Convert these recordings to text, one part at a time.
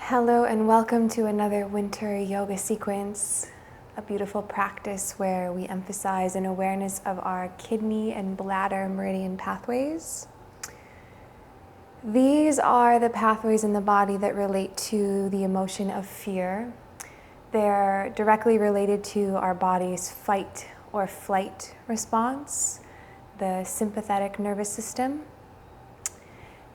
Hello and welcome to another winter yoga sequence, a beautiful practice where we emphasize an awareness of our kidney and bladder meridian pathways. These are the pathways in the body that relate to the emotion of fear. They're directly related to our body's fight or flight response, the sympathetic nervous system.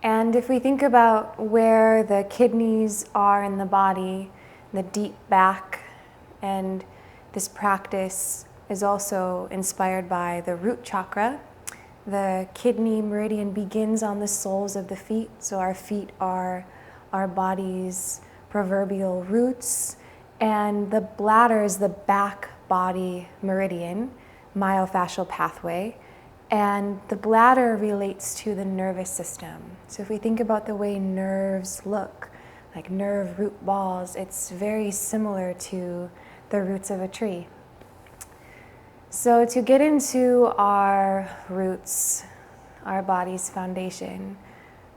And if we think about where the kidneys are in the body, the deep back, and this practice is also inspired by the root chakra. The kidney meridian begins on the soles of the feet, so our feet are our body's proverbial roots, and the bladder is the back body meridian, myofascial pathway. And the bladder relates to the nervous system. So if we think about the way nerves look, like nerve root balls, it's very similar to the roots of a tree. So to get into our roots, our body's foundation,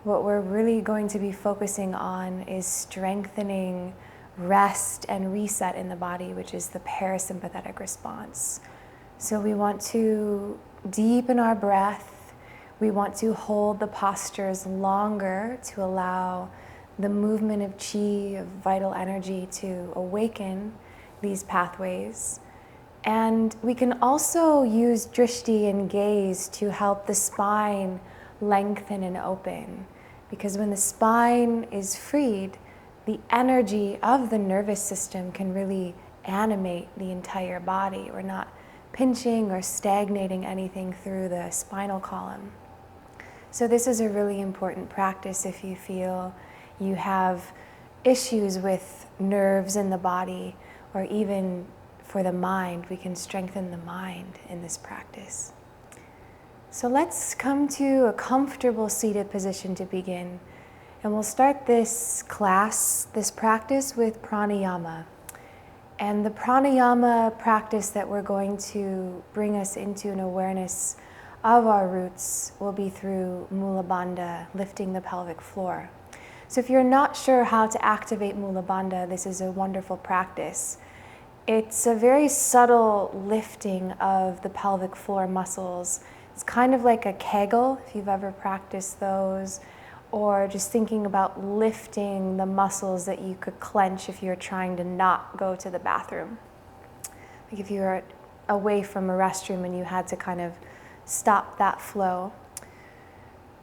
what we're really going to be focusing on is strengthening rest and reset in the body, which is the parasympathetic response. So we want to deepen our breath. We want to hold the postures longer to allow the movement of chi, of vital energy, to awaken these pathways. And we can also use drishti and gaze to help the spine lengthen and open. Because when the spine is freed, the energy of the nervous system can really animate the entire body. We're not pinching or stagnating anything through the spinal column. So this is a really important practice if you feel you have issues with nerves in the body, or even for the mind, we can strengthen the mind in this practice. So let's come to a comfortable seated position to begin. And we'll start this class, this practice, with pranayama. And the pranayama practice that we're going to bring us into an awareness of our roots will be through Mula Bandha, lifting the pelvic floor. So if you're not sure how to activate Mula Bandha, this is a wonderful practice. It's a very subtle lifting of the pelvic floor muscles. It's kind of like a Kegel, if you've ever practiced those, or just thinking about lifting the muscles that you could clench if you're trying to not go to the bathroom. Like if you were away from a restroom and you had to kind of stop that flow.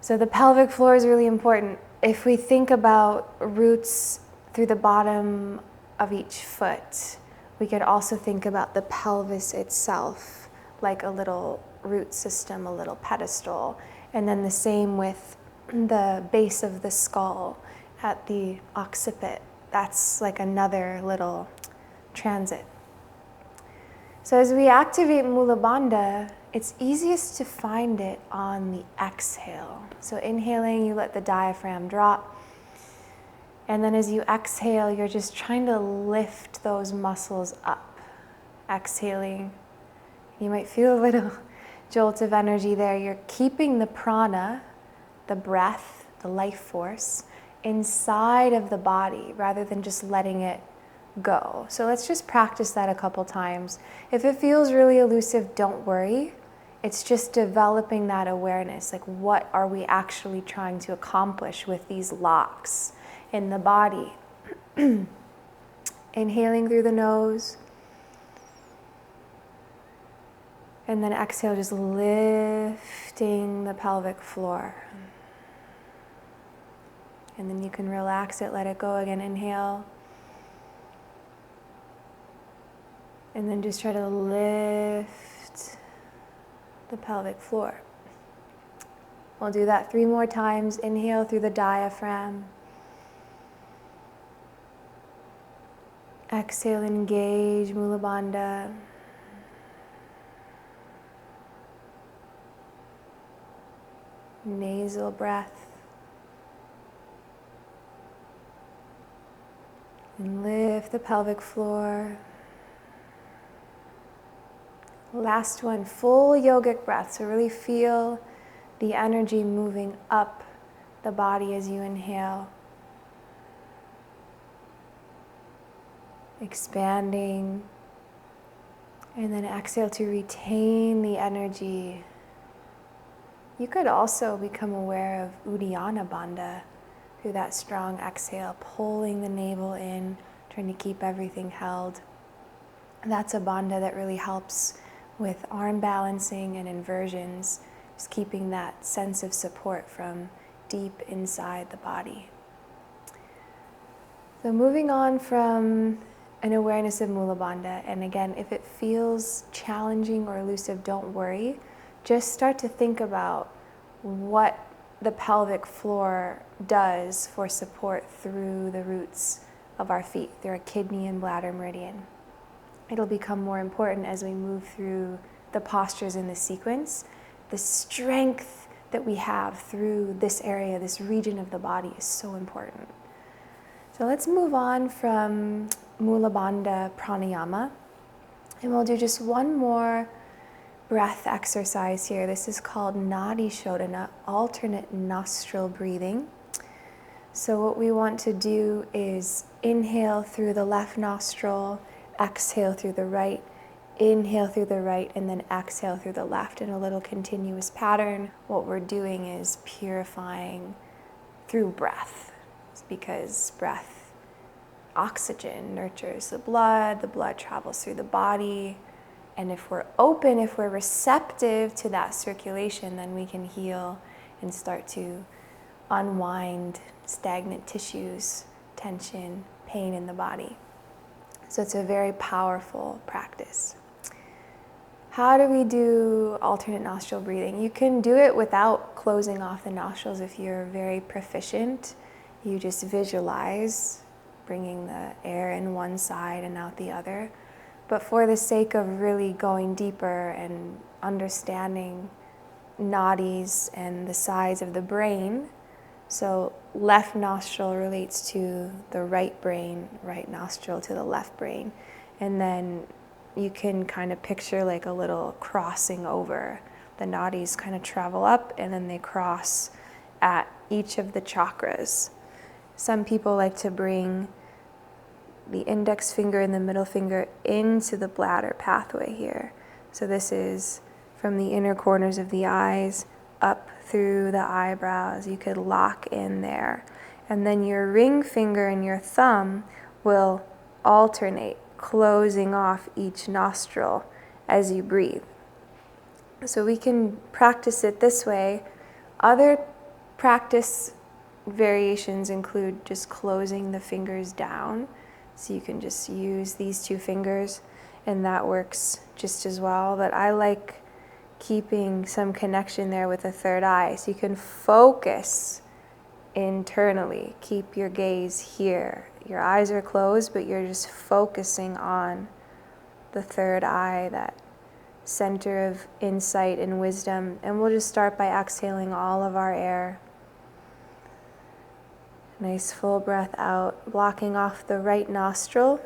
So the pelvic floor is really important. If we think about roots through the bottom of each foot, we could also think about the pelvis itself, like a little root system, a little pedestal. And then the same with the base of the skull at the occiput. That's like another little transit. So as we activate Mula Bandha, it's easiest to find it on the exhale. So inhaling, you let the diaphragm drop. And then as you exhale, you're just trying to lift those muscles up. Exhaling, you might feel a little jolt of energy there. You're keeping the prana, the breath, the life force, inside of the body rather than just letting it go. So let's just practice that a couple times. If it feels really elusive, don't worry. It's just developing that awareness, like what are we actually trying to accomplish with these locks in the body. Inhaling through the nose. And then exhale, just lifting the pelvic floor. And then you can relax it, let it go again. Inhale. And then just try to lift the pelvic floor. We'll do that 3 more times. Inhale through the diaphragm. Exhale, engage Mula Bandha. Nasal breath. And lift the pelvic floor. Last one, full yogic breath. So really feel the energy moving up the body as you inhale. expanding. And then exhale to retain the energy. You could also become aware of Uddiyana Bandha through that strong exhale, pulling the navel in, trying to keep everything held. That's a bandha that really helps with arm balancing and inversions, just keeping that sense of support from deep inside the body. So moving on from an awareness of Mula Bandha, and again, if it feels challenging or elusive, don't worry. Just start to think about what the pelvic floor does for support through the roots of our feet, through our kidney and bladder meridian. It'll become more important as we move through the postures in this sequence. The strength that we have through this area, this region of the body, is so important. So let's move on from Mula Bandha pranayama, and we'll do just one more breath exercise here. This is called Nadi Shodhana, alternate nostril breathing. So what we want to do is inhale through the left nostril, exhale through the right, inhale through the right, and then exhale through the left in a little continuous pattern. What we're doing is purifying through breath, because breath, oxygen nurtures the blood travels through the body, and if we're open, if we're receptive to that circulation, then we can heal and start to unwind stagnant tissues, tension, pain in the body. So it's a very powerful practice. How do we do alternate nostril breathing? You can do it without closing off the nostrils if you're very proficient. You just visualize bringing the air in one side and out the other. But for the sake of really going deeper and understanding nadis and the sides of the brain, so left nostril relates to the right brain, right nostril to the left brain. And then you can kind of picture like a little crossing over. The nadis kind of travel up and then they cross at each of the chakras. Some people like to bring the index finger and the middle finger into the bladder pathway here. So this is from the inner corners of the eyes up through the eyebrows. You could lock in there. And then your ring finger and your thumb will alternate, closing off each nostril as you breathe. So we can practice it this way. Other practice variations include just closing the fingers down. So you can just use these two fingers and that works just as well. But I like keeping some connection there with the third eye. So you can focus internally. Keep your gaze here. Your eyes are closed, but you're just focusing on the third eye, that center of insight and wisdom. And we'll just start by exhaling all of our air. Nice full breath out, blocking off the right nostril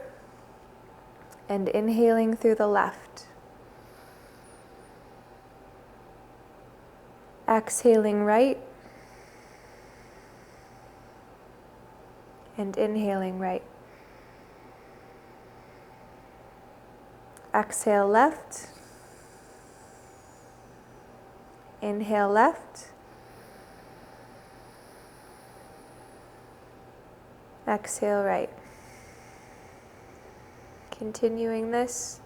and inhaling through the left. Exhaling right and inhaling right. Exhale left, inhale left, exhale right. Continuing this.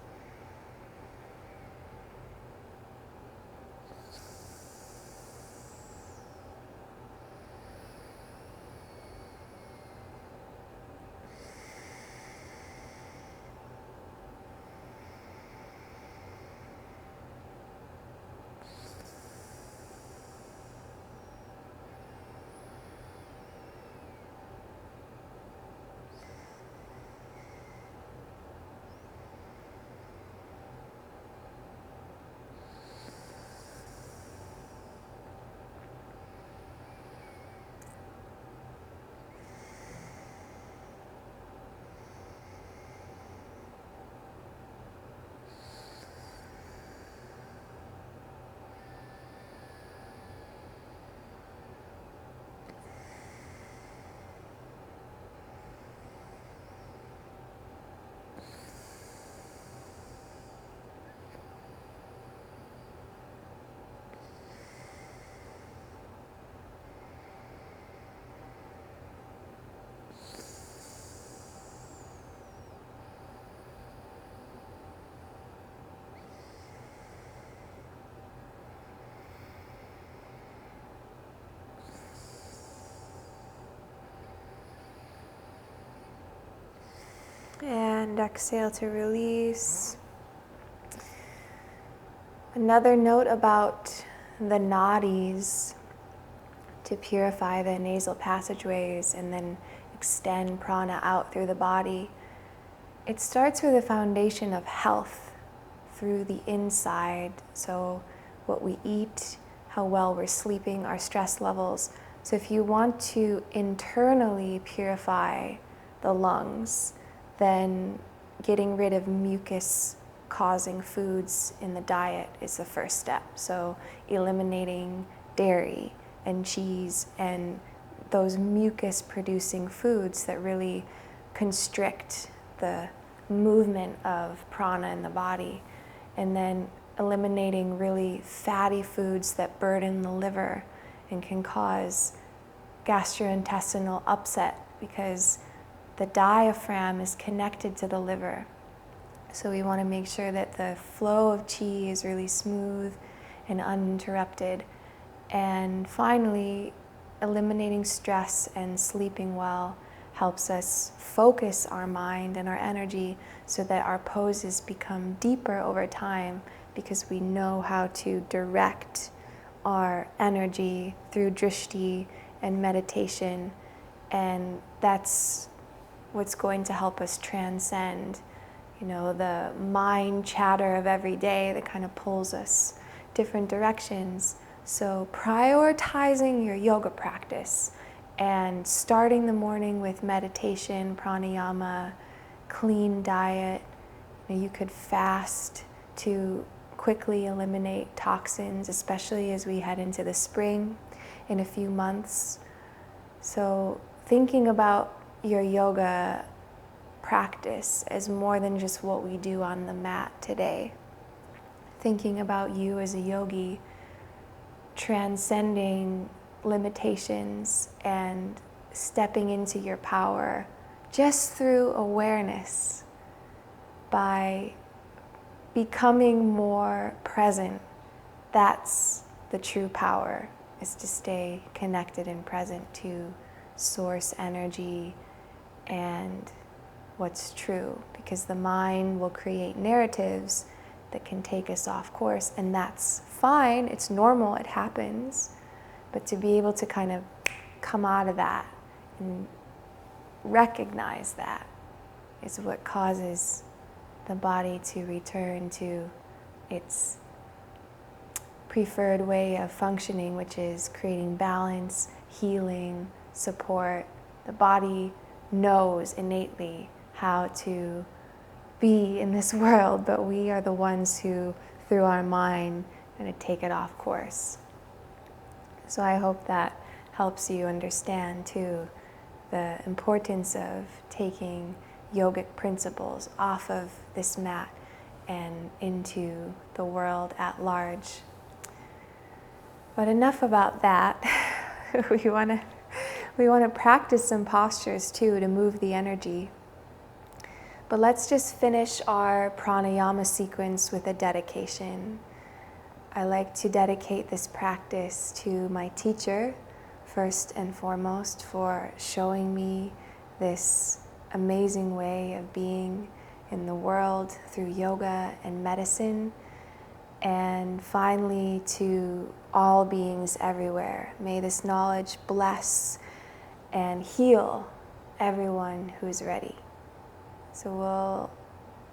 And exhale to release. Another note about the nadis to purify the nasal passageways and then extend prana out through the body. It starts with a foundation of health through the inside. So what we eat, how well we're sleeping, our stress levels. So if you want to internally purify the lungs, then getting rid of mucus causing foods in the diet is the first step. So eliminating dairy and cheese and those mucus producing foods that really constrict the movement of prana in the body. And then eliminating really fatty foods that burden the liver and can cause gastrointestinal upset because the diaphragm is connected to the liver. So we want to make sure that the flow of qi is really smooth and uninterrupted. And finally, eliminating stress and sleeping well helps us focus our mind and our energy so that our poses become deeper over time because we know how to direct our energy through drishti and meditation. And that's what's going to help us transcend the mind chatter of every day that kind of pulls us different directions. So prioritizing your yoga practice and starting the morning with meditation, pranayama, clean diet. You could fast to quickly eliminate toxins, especially as we head into the spring in a few months. So thinking about your yoga practice as more than just what we do on the mat today. Thinking about you as a yogi, transcending limitations and stepping into your power just through awareness by becoming more present. That's the true power, is to stay connected and present to source energy and what's true, because the mind will create narratives that can take us off course, and that's fine, it's normal, it happens, but to be able to kind of come out of that and recognize that is what causes the body to return to its preferred way of functioning, which is creating balance, healing, support. The body knows innately how to be in this world, but we are the ones who, through our mind, are going to take it off course. So I hope that helps you understand, too, the importance of taking yogic principles off of this mat and into the world at large. But enough about that. We want to practice some postures, too, to move the energy. But let's just finish our pranayama sequence with a dedication. I like to dedicate this practice to my teacher, first and foremost, for showing me this amazing way of being in the world through yoga and medicine. And finally, to all beings everywhere. May this knowledge bless and heal everyone who's ready. So we'll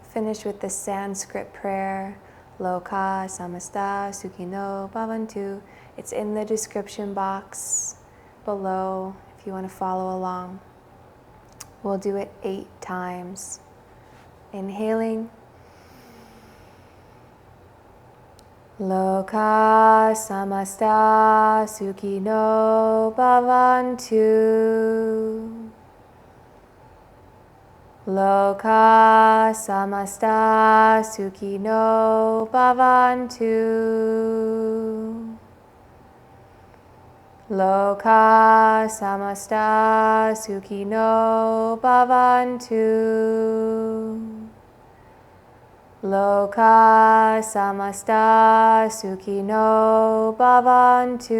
finish with the Sanskrit prayer, LOKAH, SAMASTAH, SUKHINO, BHAVANTU. It's in the description box below if you want to follow along. We'll do it 8 times. Inhaling. LOKAH, SAMASTAH, SUKHINO, BHAVANTU. LOKAH, SAMASTAH, SUKHINO, BHAVANTU. LOKAH, SAMASTAH, SUKHINO, BHAVANTU. LOKAH, SAMASTAH, SUKHINO, BHAVANTU.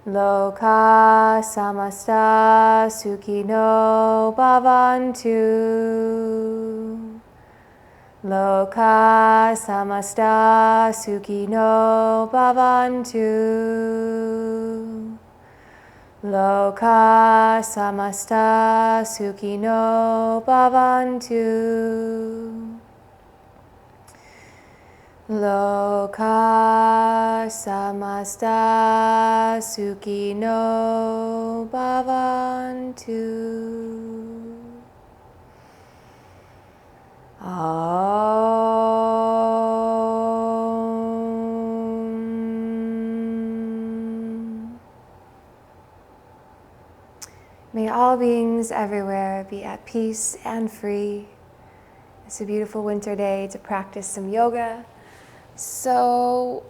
LOKAH SAMASTAH SUKHINO BHAVANTU. LOKAH SAMASTAH SUKHINO BHAVANTU. LOKAH SAMASTAH SUKHINO BHAVANTU. LOKAH SAMASTAH SUKHINO BHAVANTU. May all beings everywhere be at peace and free. It's a beautiful winter day to practice some yoga. So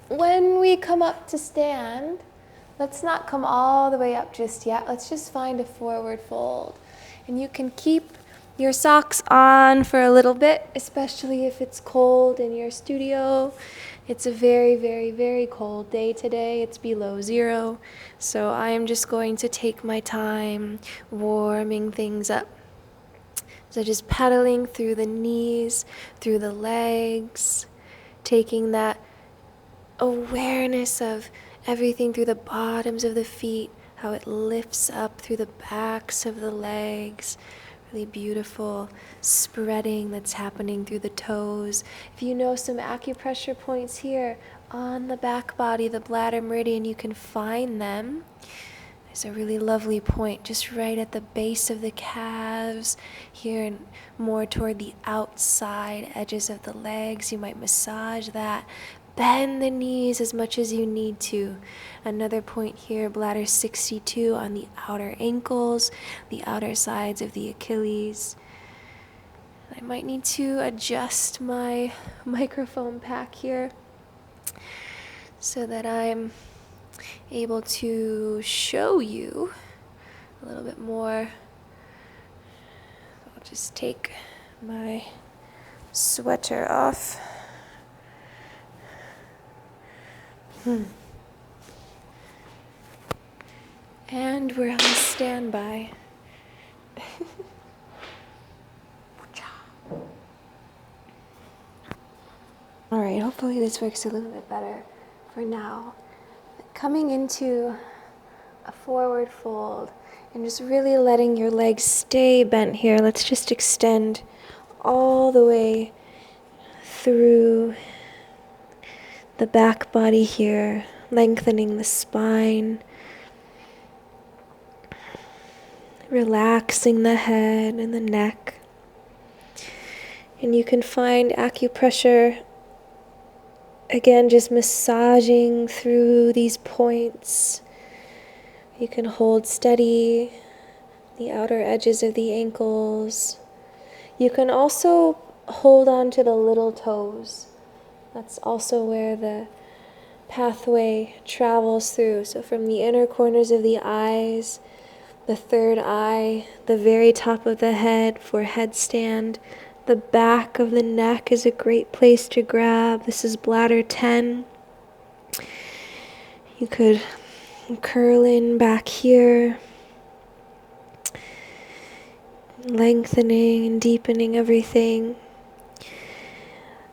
when we come up to stand, let's not come all the way up just yet. Let's just find a forward fold. And you can keep your socks on for a little bit, especially if it's cold in your studio. It's a very, very, very cold day today. It's below 0. So I am just going to take my time warming things up. So just pedaling through the knees, through the legs, taking that awareness of everything through the bottoms of the feet, how it lifts up through the backs of the legs. Really beautiful spreading that's happening through the toes. If you know some acupressure points here on the back body, the bladder meridian, you can find them. There's a really lovely point just right at the base of the calves here and more toward the outside edges of the legs. You might massage that. Bend the knees as much as you need to. Another point here, bladder 62 on the outer ankles, the outer sides of the Achilles. I might need to adjust my microphone pack here so that I'm able to show you a little bit more. I'll just take my sweater off. And we're on standby. All right, hopefully this works a little bit better for now. Coming into a forward fold and just really letting your legs stay bent here. Let's just extend all the way through the back body here, lengthening the spine, relaxing the head and the neck. And you can find acupressure, again, just massaging through these points. You can hold steady the outer edges of the ankles. You can also hold on to the little toes. That's also where the pathway travels through. So from the inner corners of the eyes, the third eye, the very top of the head for headstand, the back of the neck is a great place to grab. This is bladder 10. You could curl in back here, lengthening and deepening everything.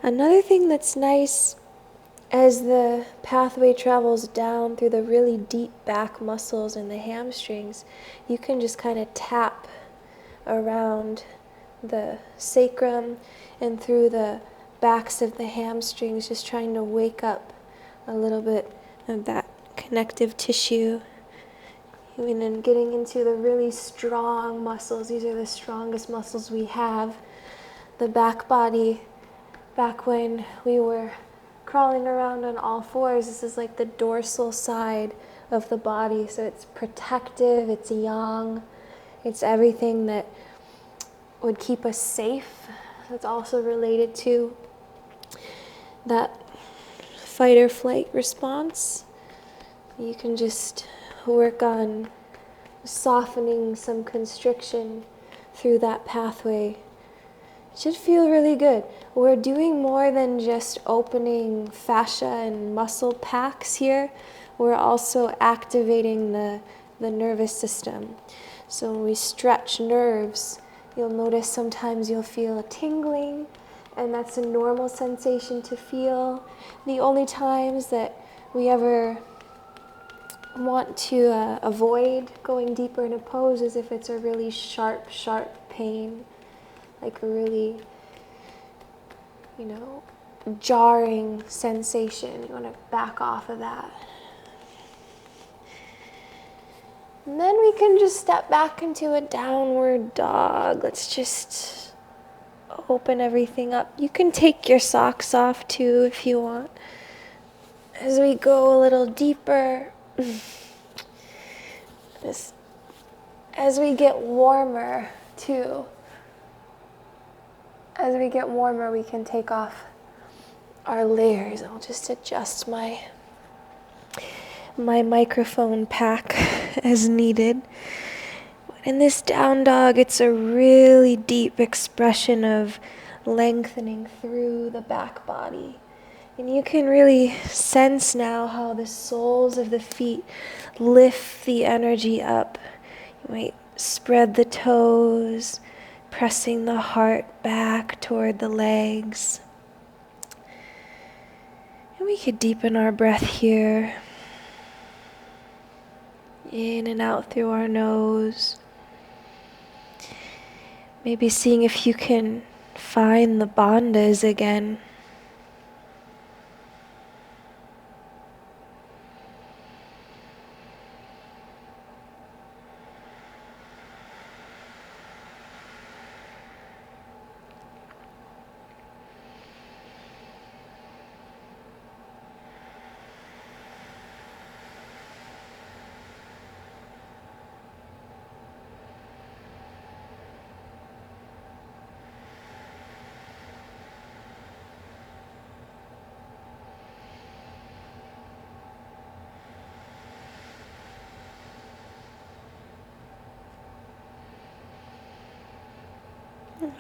Another thing that's nice as the pathway travels down through the really deep back muscles and the hamstrings, you can just kind of tap around the sacrum and through the backs of the hamstrings, just trying to wake up a little bit of that connective tissue. And then getting into the really strong muscles. These are the strongest muscles we have. The back body, back when we were crawling around on all fours, this is like the dorsal side of the body. So it's protective, it's yang, it's everything that would keep us safe. That's also related to that fight or flight response. You can just work on softening some constriction through that pathway. It should feel really good. We're doing more than just opening fascia and muscle packs here. we're also activating the nervous system. So when we stretch nerves, you'll notice sometimes you'll feel a tingling, and that's a normal sensation to feel. The only times that we ever want to avoid going deeper in a pose is if it's a really sharp pain, like a really, jarring sensation. You want to back off of that. And then we can just step back into a downward dog. Let's just open everything up. You can take your socks off too if you want. As we go a little deeper, as we get warmer too, we can take off our layers. I'll just adjust my microphone pack as needed. In this down dog, it's a really deep expression of lengthening through the back body. And you can really sense now how the soles of the feet lift the energy up. You might spread the toes, pressing the heart back toward the legs. And we could deepen our breath here. In and out through our nose. Maybe seeing if you can find the bandhas again.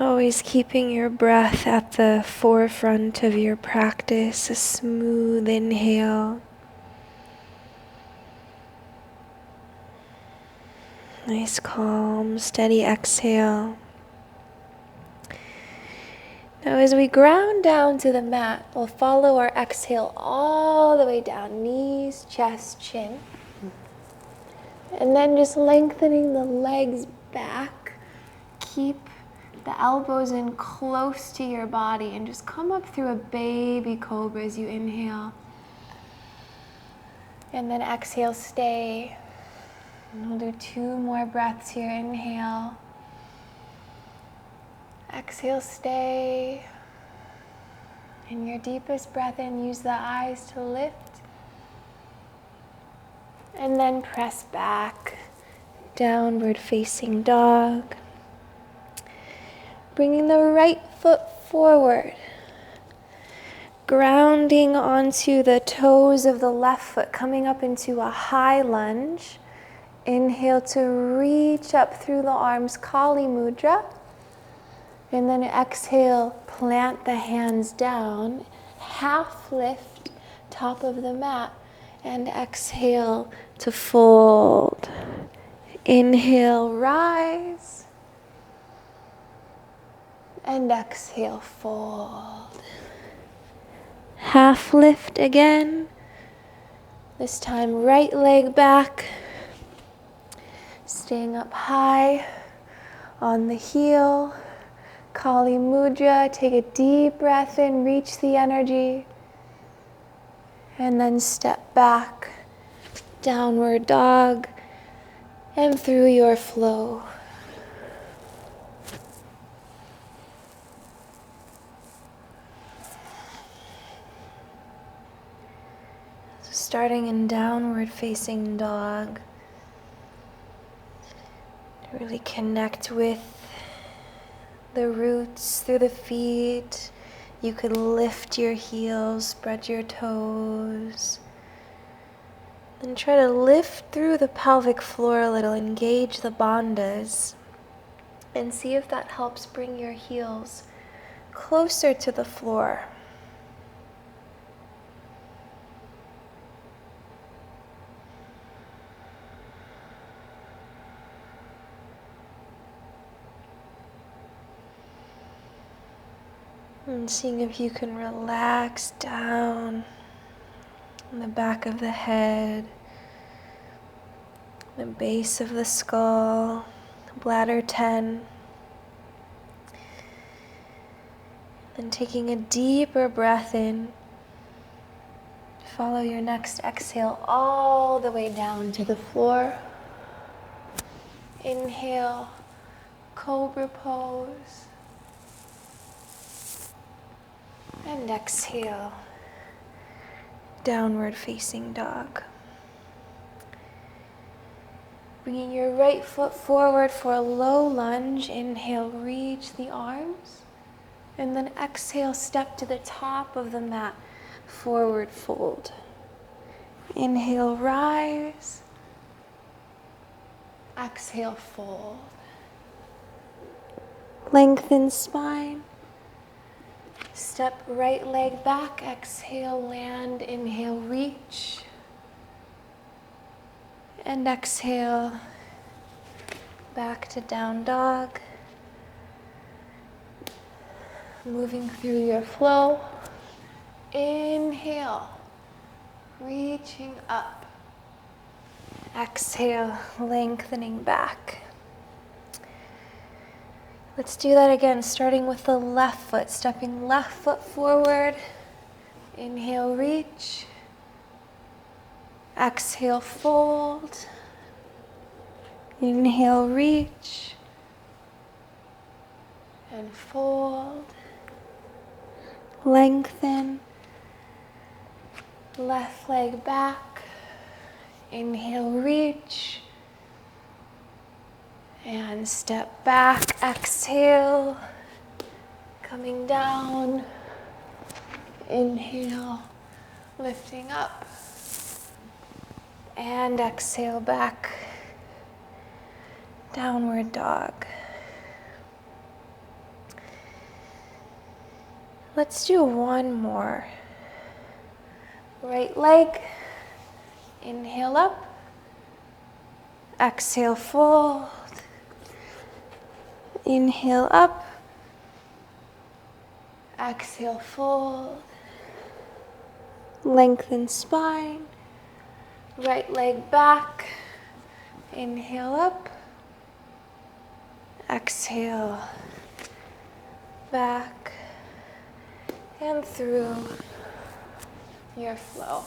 Always keeping your breath at the forefront of your practice, a smooth inhale. Nice, calm, steady exhale. Now as we ground down to the mat, we'll follow our exhale all the way down, knees, chest, chin. And then just lengthening the legs back. Keep the elbows in close to your body and just come up through a baby cobra as you inhale. And then exhale, stay. And we'll do 2 more breaths here. Inhale. Exhale, stay. In your deepest breath in, use the eyes to lift. And then press back. Downward facing dog. Bringing the right foot forward. Grounding onto the toes of the left foot, coming up into a high lunge. Inhale to reach up through the arms, Kali Mudra. And then exhale, plant the hands down, half lift, top of the mat. And exhale to fold. Inhale, rise. And exhale, fold. Half lift again. This time, right leg back. Staying up high on the heel. Kali Mudra. Take a deep breath in, reach the energy. And then step back. Downward dog. And through your flow. Starting in downward facing dog, to really connect with the roots through the feet. You could lift your heels, spread your toes, and try to lift through the pelvic floor a little, engage the bandhas, and see if that helps bring your heels closer to the floor. And seeing if you can relax down in the back of the head, the base of the skull, bladder 10. Then taking a deeper breath in. Follow your next exhale all the way down to the floor. Inhale, cobra pose. And exhale, downward facing dog. Bringing your right foot forward for a low lunge. Inhale, reach the arms. And then exhale, step to the top of the mat, forward fold. Inhale, rise. Exhale, fold. Lengthen spine. Step right leg back. Exhale, land. Inhale, reach. And exhale, back to down dog. Moving through your flow. Inhale, reaching up. Exhale, lengthening back. Let's do that again, starting with the left foot, stepping left foot forward. Inhale, reach. Exhale, fold. Inhale, reach. And fold. Lengthen. Left leg back. Inhale, reach. And step back, exhale. Coming down. Inhale, lifting up. And exhale back. Downward dog. Let's do one more. Right leg. Inhale up. Exhale, fold. Inhale up. Exhale, fold. Lengthen spine. Right leg back. Inhale up. Exhale. Back. And through your flow.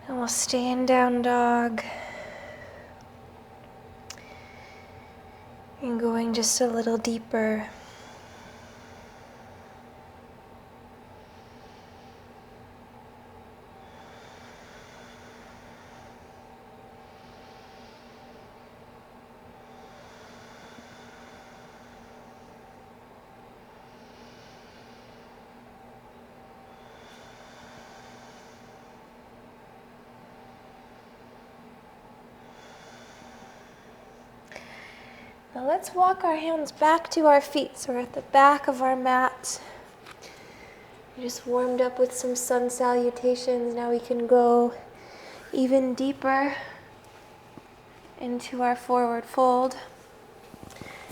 And we'll stay in down dog. And going just a little deeper. Now let's walk our hands back to our feet. So we're at the back of our mat. We just warmed up with some sun salutations. Now we can go even deeper into our forward fold.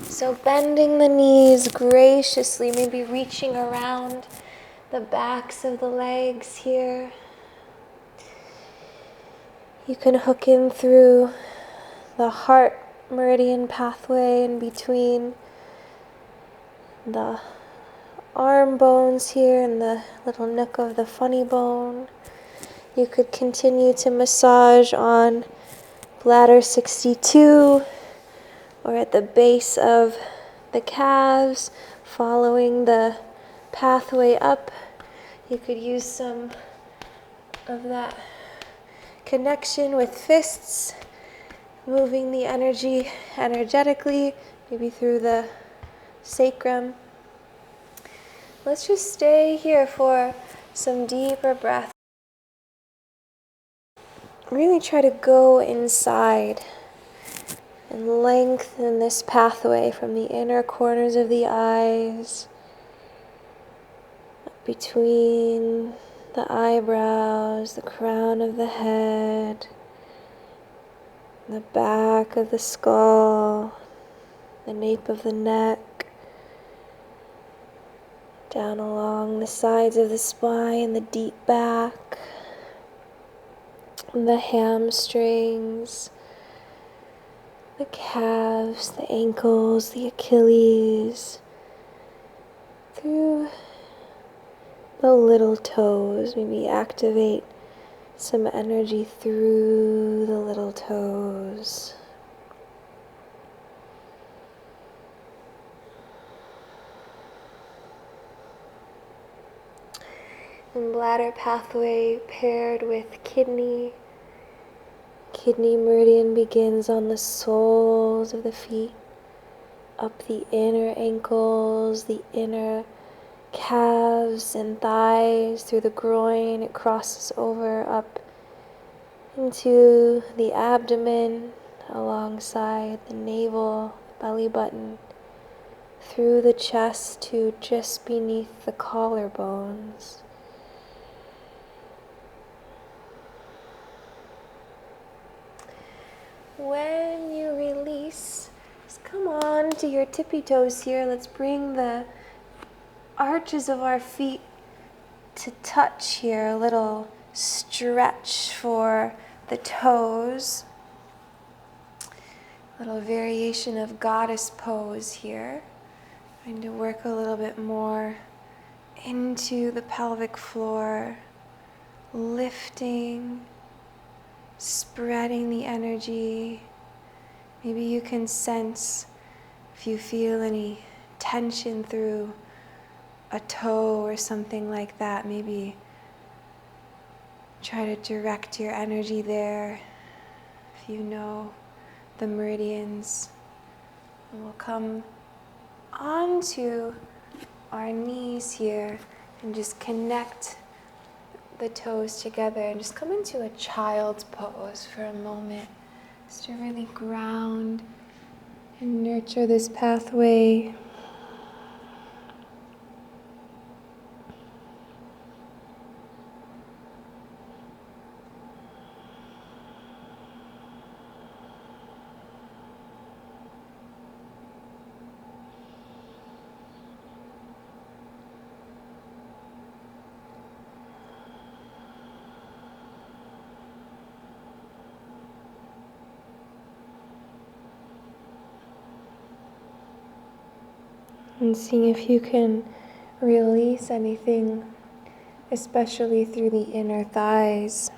So bending the knees graciously, maybe reaching around the backs of the legs here. You can hook in through the heart Meridian pathway in between the arm bones here and the little nook of the funny bone. You could continue to massage on bladder 62 or at the base of the calves, following the pathway up. You could use some of that connection with fists, moving the energy energetically, maybe through the sacrum. Let's just stay here for some deeper breath. Really try to go inside and lengthen this pathway from the inner corners of the eyes, between the eyebrows, the crown of the head, the back of the skull, the nape of the neck, down along the sides of the spine, the deep back, the hamstrings, the calves, the ankles, the Achilles, through the little toes. Maybe activate some energy through the little toes. And bladder pathway paired with kidney. Kidney meridian begins on the soles of the feet, up the inner ankles, the inner calves and thighs, through the groin. It crosses over up into the abdomen, alongside the navel, the belly button, through the chest to just beneath the collarbones. When you release, just come on to your tippy toes here. Let's bring the arches of our feet to touch here. A little stretch for the toes. A little variation of goddess pose here. Trying to work a little bit more into the pelvic floor, lifting, spreading the energy. Maybe you can sense if you feel any tension through a toe or something like that. Maybe try to direct your energy there. If you know the meridians, and we'll come onto our knees here and just connect the toes together and just come into a child's pose for a moment, just to really ground and nurture this pathway. And seeing if you can release anything, especially through the inner thighs.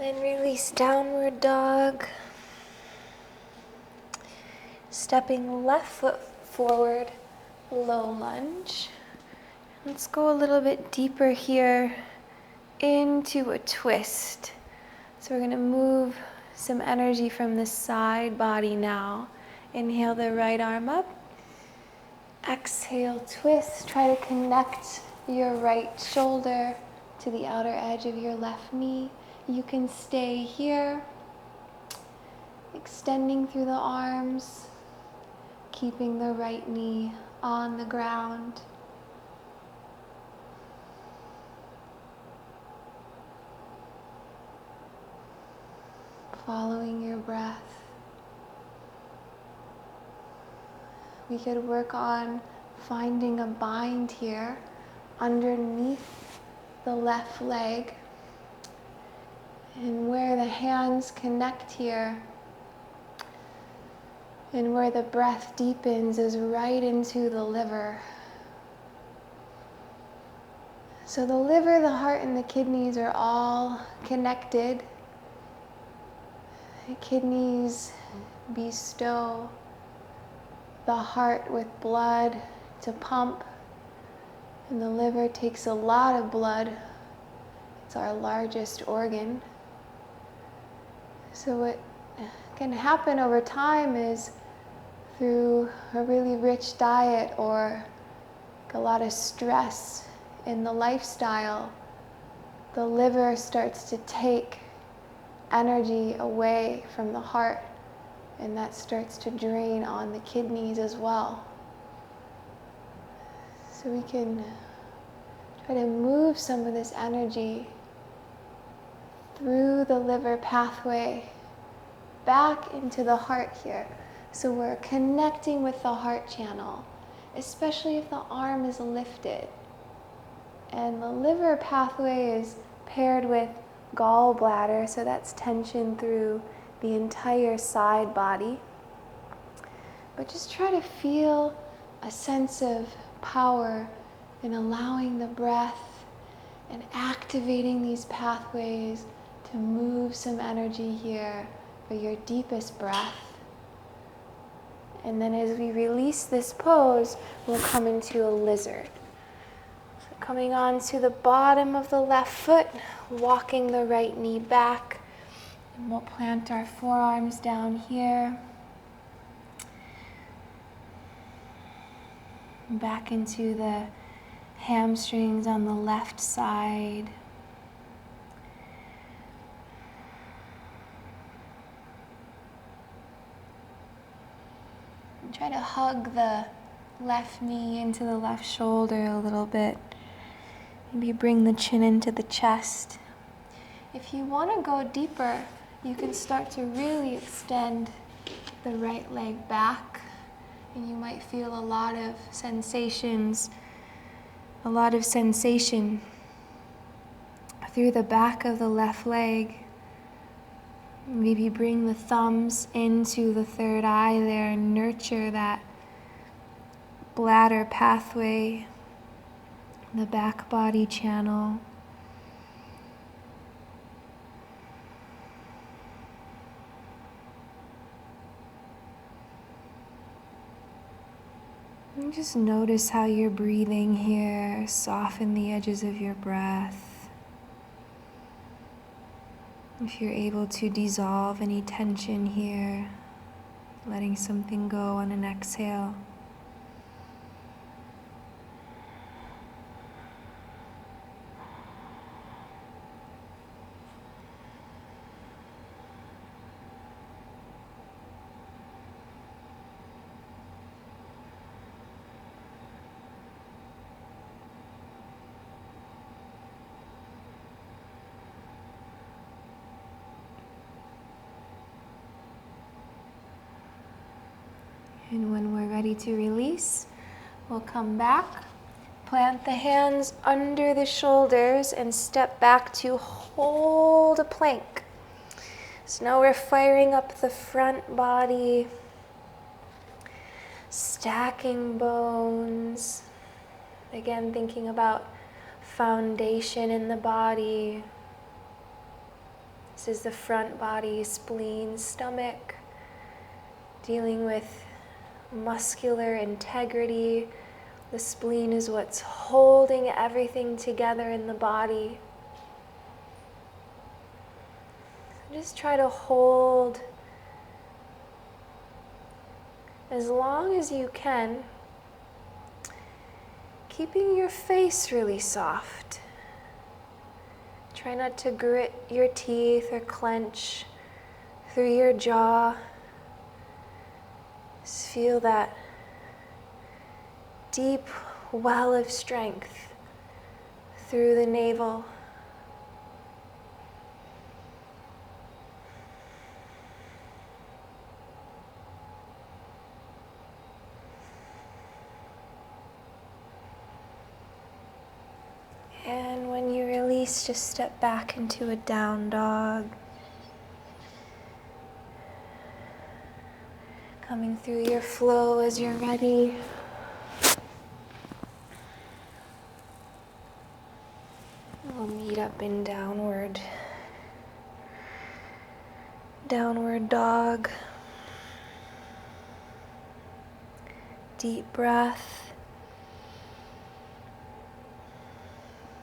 And then release downward dog. Stepping left foot forward, low lunge. Let's go a little bit deeper here into a twist. So we're going to move some energy from the side body now. Inhale the right arm up. Exhale, twist. Try to connect your right shoulder to the outer edge of your left knee. You can stay here, extending through the arms, keeping the right knee on the ground. Following your breath. We could work on finding a bind here underneath the left leg. And where the hands connect here and where the breath deepens is right into the liver. So the liver, the heart, and the kidneys are all connected. The kidneys bestow the heart with blood to pump, and the liver takes a lot of blood. It's our largest organ. So it can happen over time is through a really rich diet or a lot of stress in the lifestyle. The liver starts to take energy away from the heart, and that starts to drain on the kidneys as well. So we can try to move some of this energy through the liver pathway back into the heart here. So we're connecting with the heart channel, especially if the arm is lifted. And the liver pathway is paired with gallbladder, so that's tension through the entire side body. But just try to feel a sense of power in allowing the breath and activating these pathways to move some energy here for your deepest breath. And then as we release this pose, we'll come into a lizard. So coming on to the bottom of the left foot, walking the right knee back, and we'll plant our forearms down here. Back into the hamstrings on the left side. And try to hug the left knee into the left shoulder a little bit. Maybe bring the chin into the chest. If you want to go deeper, you can start to really extend the right leg back. And you might feel a lot of sensation through the back of the left leg. Maybe bring the thumbs into the third eye there and nurture that bladder pathway, the back body channel. And just notice how you're breathing here. Soften the edges of your breath. If you're able to dissolve any tension here, letting something go on an exhale. And when we're ready to release, we'll come back, plant the hands under the shoulders, and step back to hold a plank. So now we're firing up the front body, stacking bones. Again, thinking about foundation in the body. This is the front body, spleen, stomach, dealing with muscular integrity. The spleen is what's holding everything together in the body. So just try to hold as long as you can, keeping your face really soft. Try not to grit your teeth or clench through your jaw. Just feel that deep well of strength through the navel. And when you release, just step back into a down dog. Coming through your flow as you're ready. We'll meet up in downward dog. Deep breath.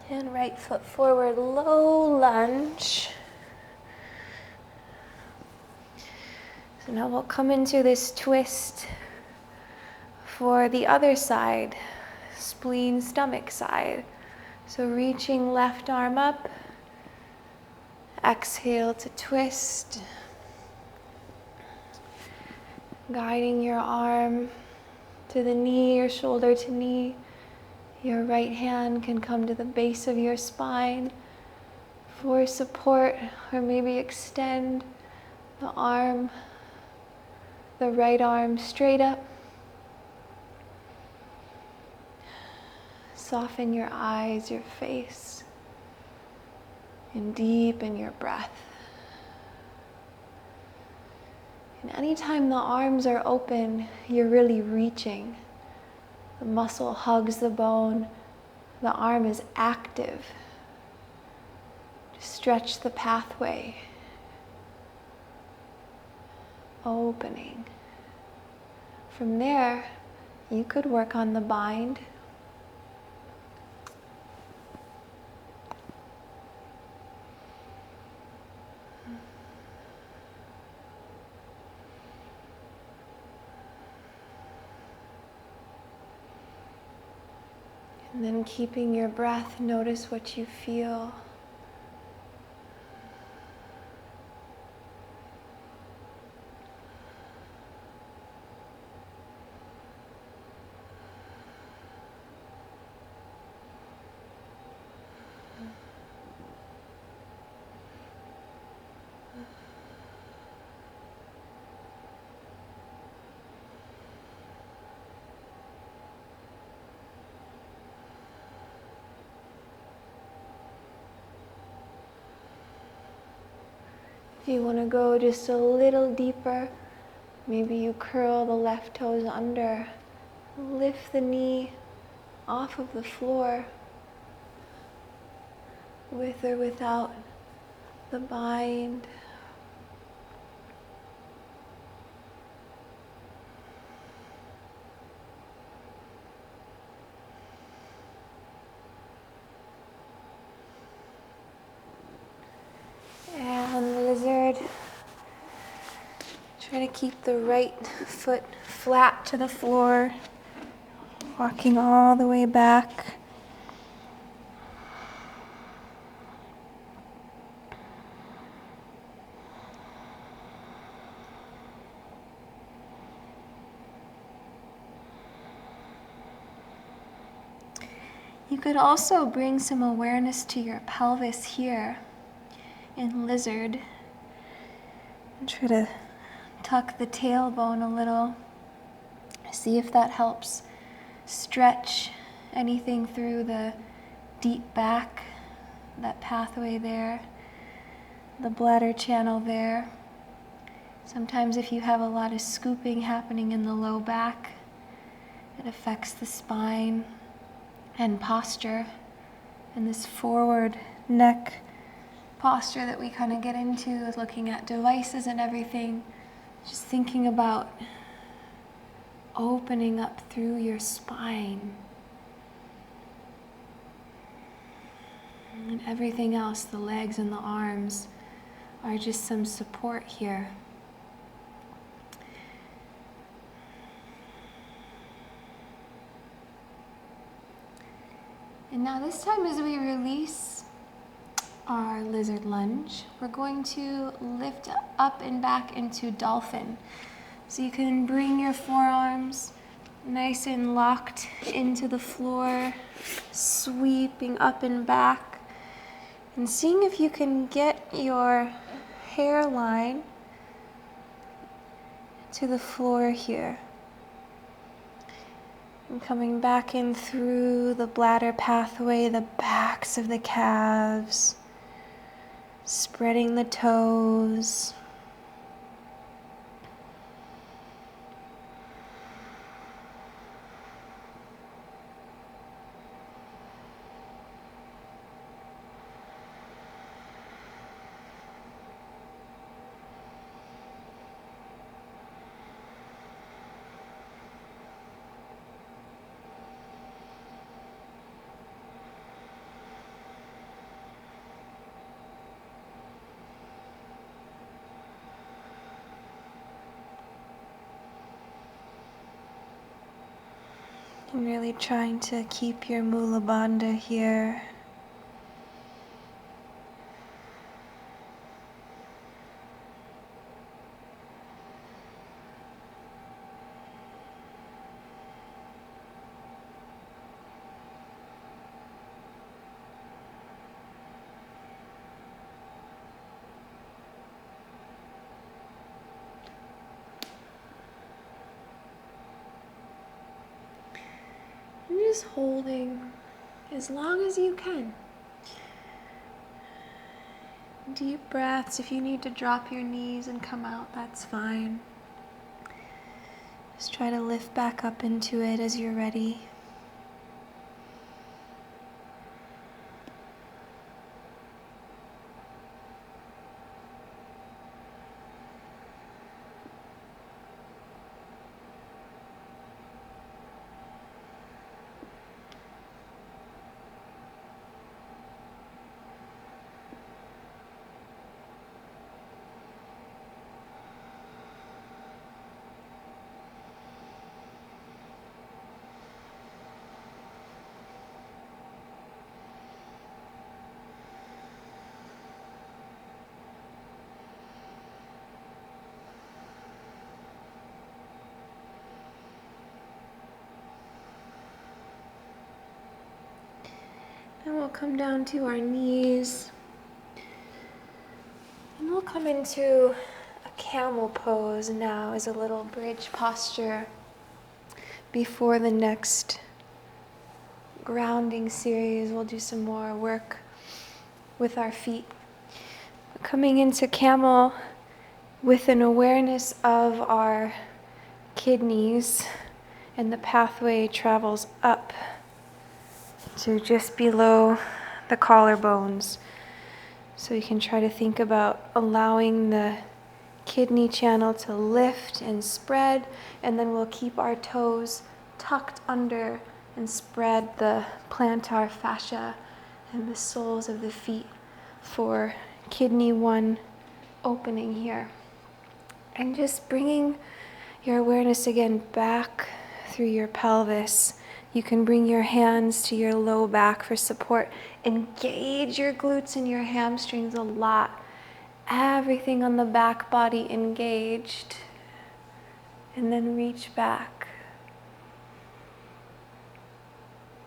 And right foot forward, low lunge. So now we'll come into this twist for the other side, spleen, stomach side. So reaching left arm up, exhale to twist, guiding your arm to the knee or shoulder to knee. Your right hand can come to the base of your spine for support, or maybe extend the arm, the right arm straight up. Soften your eyes, your face, and deepen your breath. And anytime the arms are open, you're really reaching. The muscle hugs the bone. The arm is active. Just stretch the pathway. Opening. From there, you could work on the bind. And then keeping your breath, notice what you feel. If you want to go just a little deeper, maybe you curl the left toes under, lift the knee off of the floor, with or without the bind. And lizard. Try to keep the right foot flat to the floor, walking all the way back. You could also bring some awareness to your pelvis here in lizard. And try to tuck the tailbone a little. See if that helps stretch anything through the deep back, that pathway there, the bladder channel there. Sometimes if you have a lot of scooping happening in the low back, it affects the spine and posture, and this forward neck posture that we kind of get into, looking at devices and everything, just thinking about opening up through your spine. And everything else, the legs and the arms, are just some support here. And now this time, as we release our lizard lunge, we're going to lift up and back into dolphin. So you can bring your forearms nice and locked into the floor, sweeping up and back, and seeing if you can get your hairline to the floor here. And coming back in through the bladder pathway, the backs of the calves, spreading the toes. And really trying to keep your Mula Bandha here. And just holding as long as you can. Deep breaths. If you need to drop your knees and come out, that's fine. Just try to lift back up into it as you're ready. And we'll come down to our knees. And we'll come into a camel pose now as a little bridge posture before the next grounding series. We'll do some more work with our feet. Coming into camel with an awareness of our kidneys, and the pathway travels up to just below the collarbones. So you can try to think about allowing the kidney channel to lift and spread, and then we'll keep our toes tucked under and spread the plantar fascia and the soles of the feet for kidney 1 opening here. And just bringing your awareness again back through your pelvis. You can bring your hands to your low back for support. Engage your glutes and your hamstrings a lot. Everything on the back body engaged. And then reach back.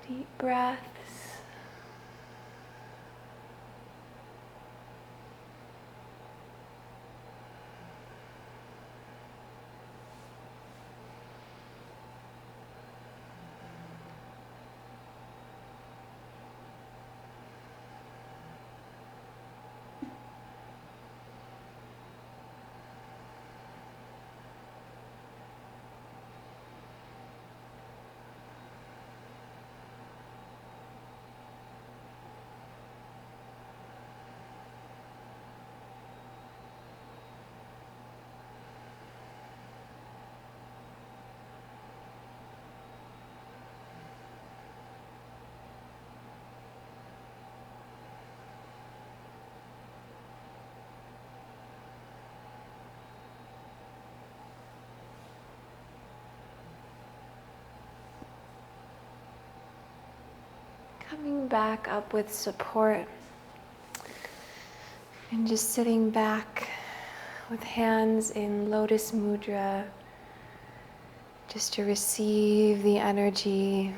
Deep breaths. Coming back up with support and just sitting back with hands in lotus mudra, just to receive the energy.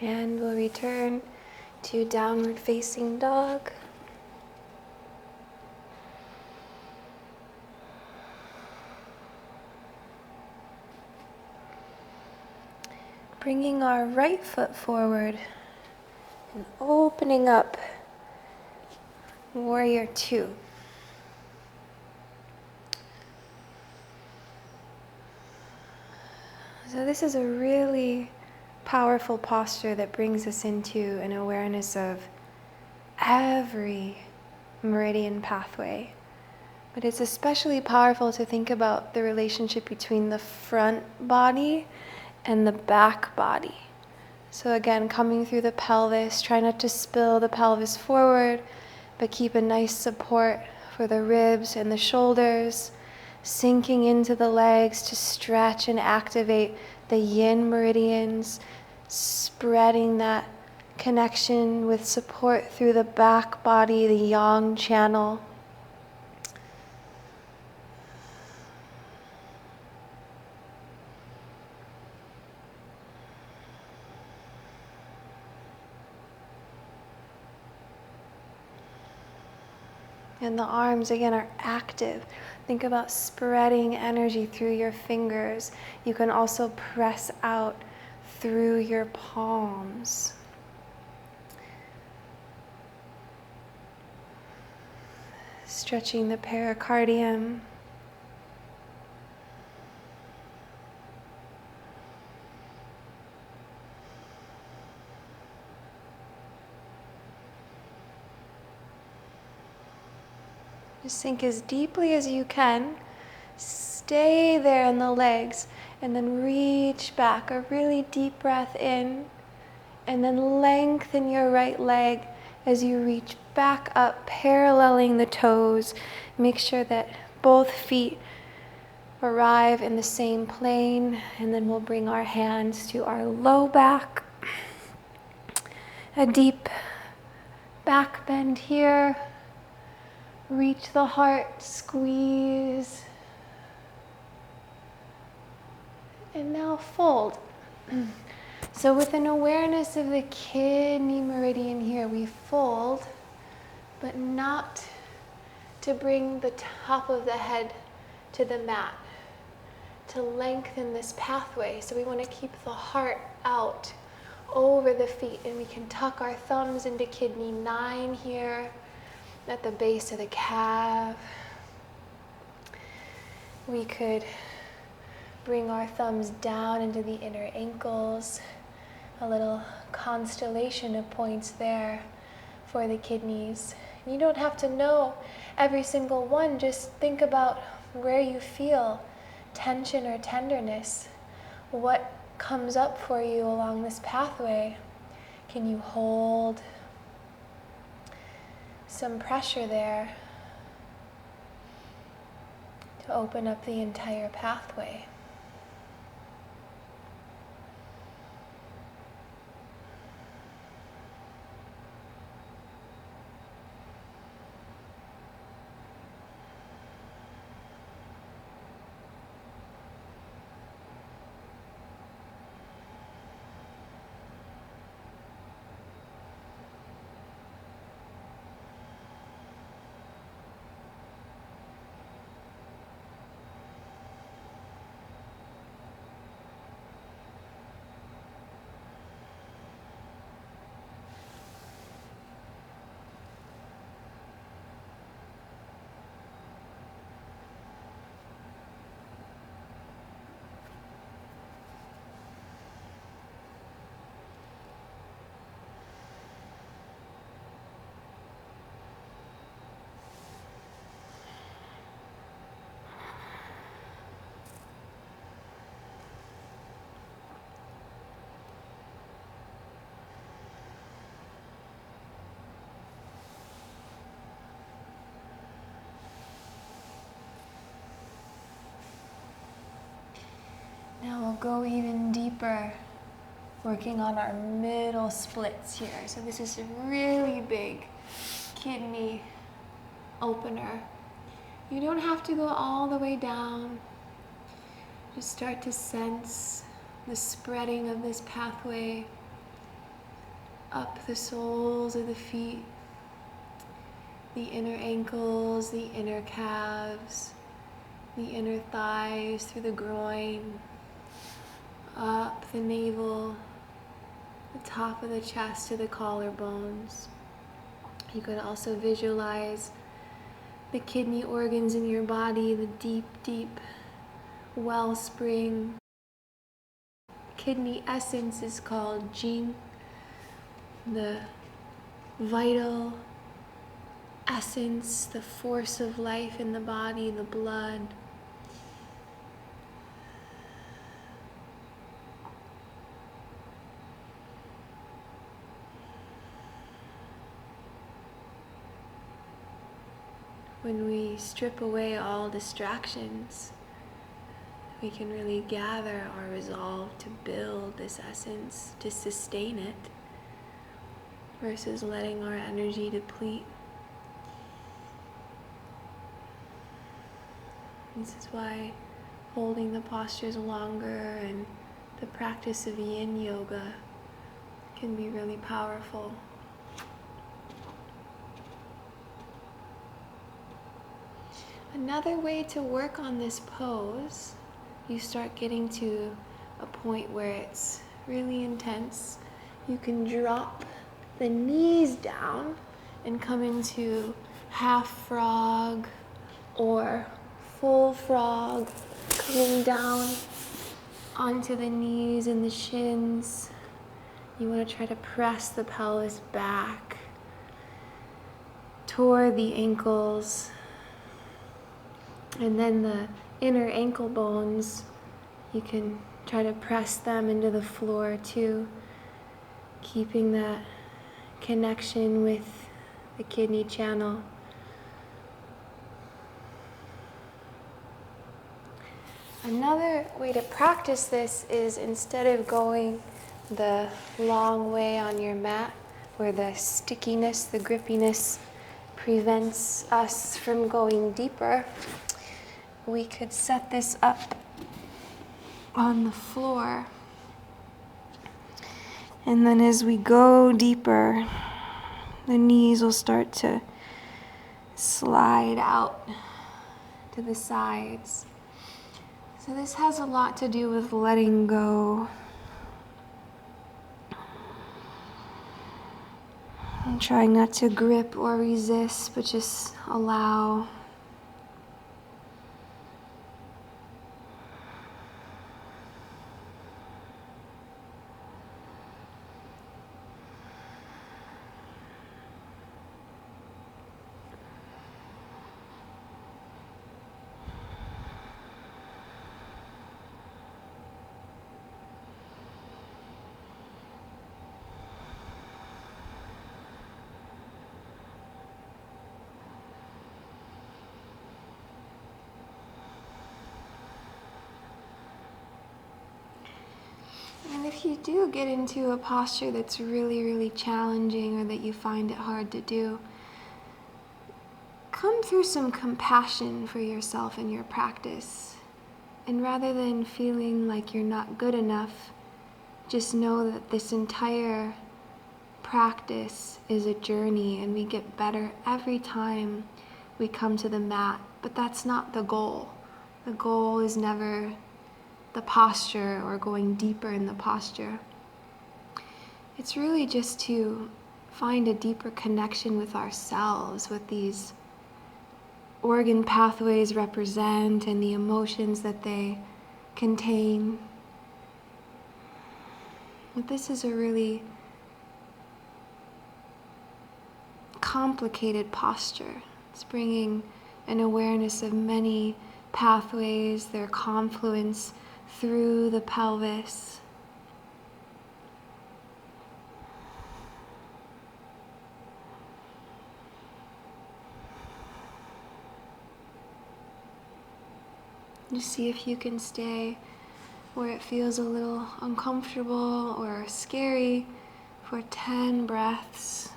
And we'll return to downward facing dog. Bringing our right foot forward and opening up Warrior 2. So this is a really powerful posture that brings us into an awareness of every meridian pathway. But it's especially powerful to think about the relationship between the front body and the back body. So again, coming through the pelvis, try not to spill the pelvis forward, but keep a nice support for the ribs and the shoulders, sinking into the legs to stretch and activate the yin meridians, spreading that connection with support through the back body, the yang channel. And the arms, again, are active. Think about spreading energy through your fingers. You can also press out through your palms. Stretching the pericardium. Just sink as deeply as you can. Stay there in the legs and then reach back. A really deep breath in, and then lengthen your right leg as you reach back up, paralleling the toes. Make sure that both feet arrive in the same plane, and then we'll bring our hands to our low back. A deep back bend here. Reach the heart, squeeze. And now fold. So with an awareness of the kidney meridian here, we fold, but not to bring the top of the head to the mat, to lengthen this pathway. So we want to keep the heart out over the feet, and we can tuck our thumbs into kidney 9 here at the base of the calf. We could bring our thumbs down into the inner ankles, a little constellation of points there for the kidneys. You don't have to know every single one, just think about where you feel tension or tenderness. What comes up for you along this pathway? Can you hold some pressure there to open up the entire pathway? Now we'll go even deeper, working on our middle splits here. So this is a really big kidney opener. You don't have to go all the way down. Just start to sense the spreading of this pathway up the soles of the feet, the inner ankles, the inner calves, the inner thighs, through the groin, up the navel, the top of the chest to the collarbones. You could also visualize the kidney organs in your body, the deep, deep wellspring. Kidney essence is called Jing, the vital essence, the force of life in the body, the blood. When we strip away all distractions, we can really gather our resolve to build this essence, to sustain it, versus letting our energy deplete. This is why holding the postures longer and the practice of yin yoga can be really powerful. Another way to work on this pose, you start getting to a point where it's really intense. You can drop the knees down and come into half frog or full frog, coming down onto the knees and the shins. You want to try to press the pelvis back toward the ankles. And then the inner ankle bones, you can try to press them into the floor too, keeping that connection with the kidney channel. Another way to practice this is, instead of going the long way on your mat, where the stickiness, the grippiness prevents us from going deeper, we could set this up on the floor. And then as we go deeper, the knees will start to slide out to the sides. So this has a lot to do with letting go. And trying not to grip or resist, but just allow. And if you do get into a posture that's really, really challenging, or that you find it hard to do, come through some compassion for yourself in your practice. And rather than feeling like you're not good enough, just know that this entire practice is a journey, and we get better every time we come to the mat. But that's not the goal. The goal is never the posture or going deeper in the posture. It's really just to find a deeper connection with ourselves, with these organ pathways represent and the emotions that they contain. But this is a really complicated posture. It's bringing an awareness of many pathways, their confluence through the pelvis. Just see if you can stay where it feels a little uncomfortable or scary for 10 breaths.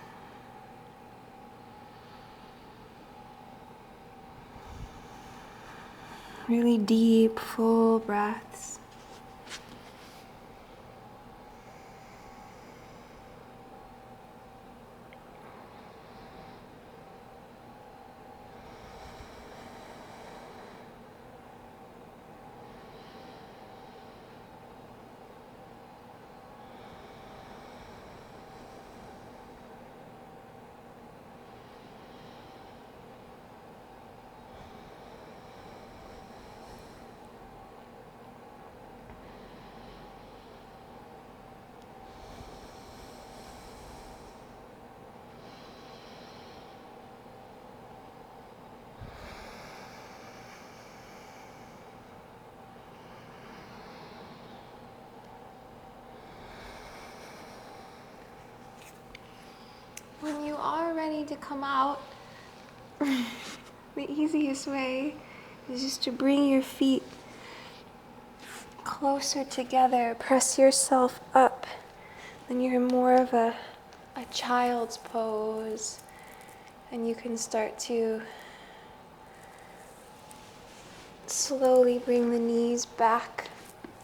Really deep, full breaths. are ready to come out, the easiest way is just to bring your feet closer together. Press yourself up. Then you're in more of a child's pose. And you can start to slowly bring the knees back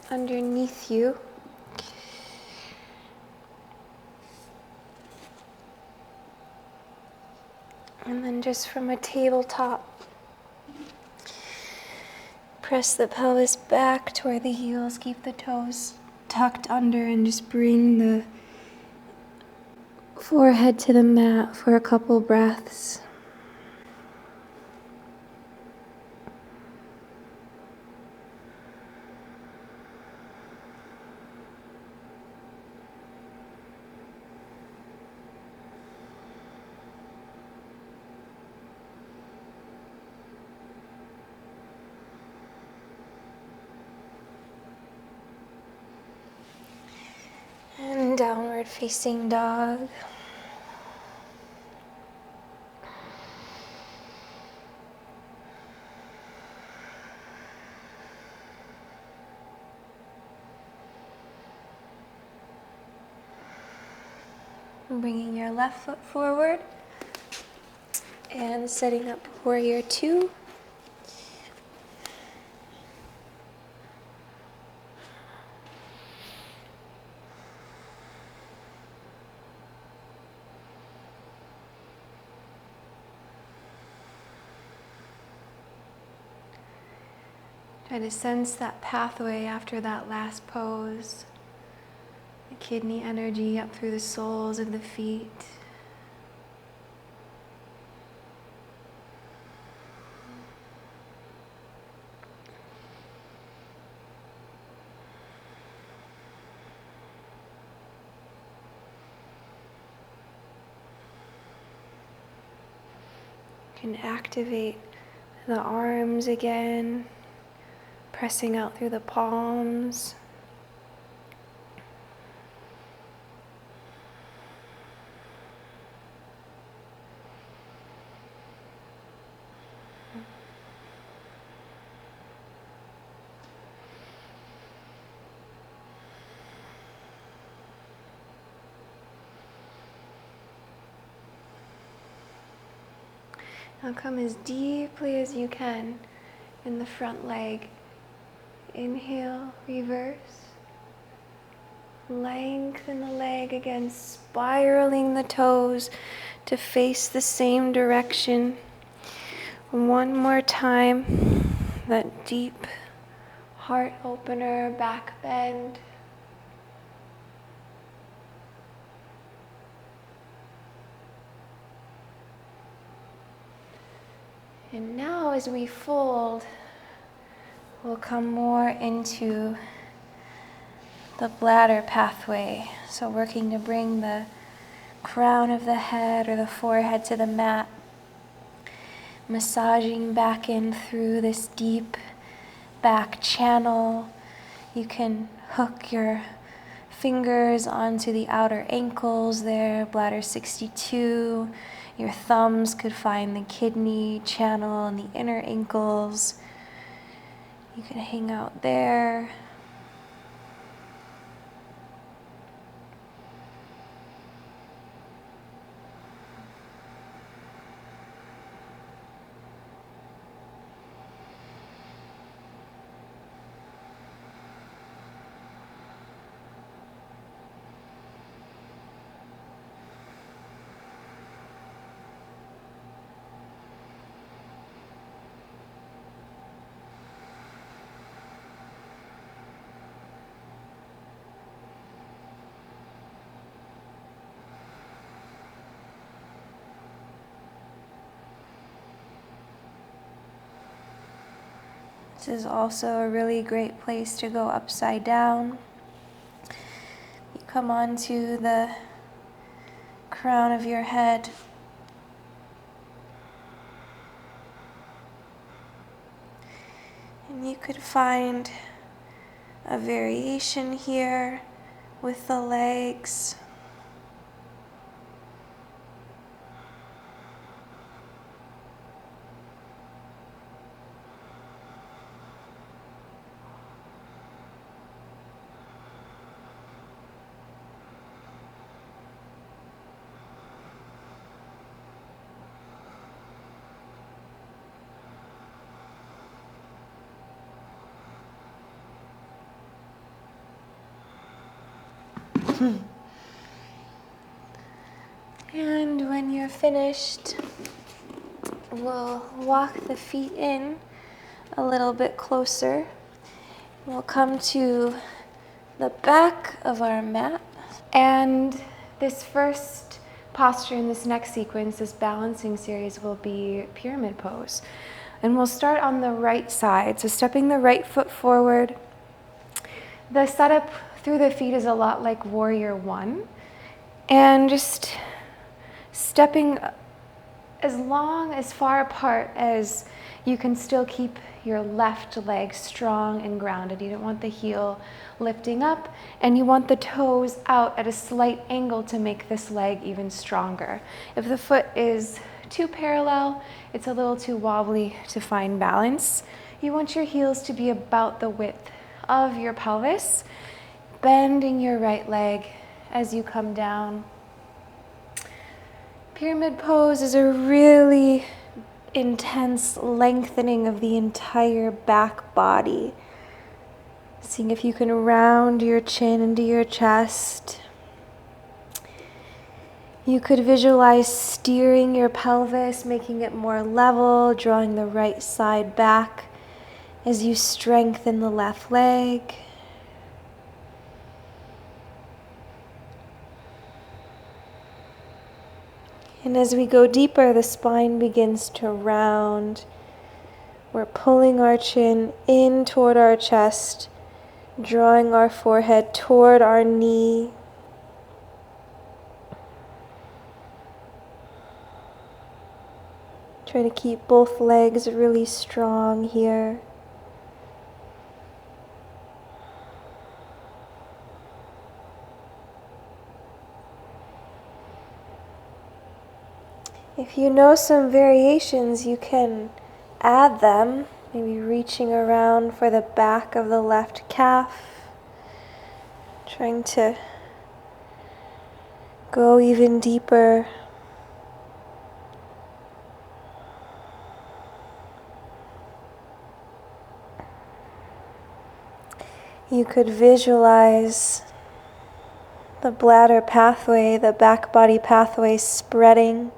underneath you. And then just from a tabletop, press the pelvis back toward the heels, keep the toes tucked under, and just bring the forehead to the mat for a couple breaths. And downward facing dog. Bringing your left foot forward and setting up warrior two. Try to sense that pathway after that last pose. The kidney energy up through the soles of the feet. You can activate the arms again, pressing out through the palms. Now come as deeply as you can in the front leg. Inhale, reverse. Lengthen the leg again, spiraling the toes to face the same direction. One more time, that deep heart opener, back bend. And now as we fold, we'll come more into the bladder pathway. So working to bring the crown of the head or the forehead to the mat. Massaging back in through this deep back channel. You can hook your fingers onto the outer ankles there, bladder 62. Your thumbs could find the kidney channel and the inner ankles. You can hang out there. This is also a really great place to go upside down. You come onto the crown of your head. And you could find a variation here with the legs. And when you're finished, we'll walk the feet in a little bit closer. We'll come to the back of our mat. And this first posture in this next sequence, this balancing series, will be pyramid pose. And we'll start on the right side. So stepping the right foot forward. The setup through the feet is a lot like warrior one. And just stepping as far apart as you can still keep your left leg strong and grounded. You don't want the heel lifting up, and you want the toes out at a slight angle to make this leg even stronger. If the foot is too parallel, it's a little too wobbly to find balance. You want your heels to be about the width of your pelvis, bending your right leg as you come down. Pyramid pose is a really intense lengthening of the entire back body. Seeing if you can round your chin into your chest. You could visualize steering your pelvis, making it more level, drawing the right side back as you strengthen the left leg. And as we go deeper, the spine begins to round. We're pulling our chin in toward our chest, drawing our forehead toward our knee. Try to keep both legs really strong here. If you know some variations, you can add them, maybe reaching around for the back of the left calf, trying to go even deeper. You could visualize the bladder pathway, the back body pathway spreading.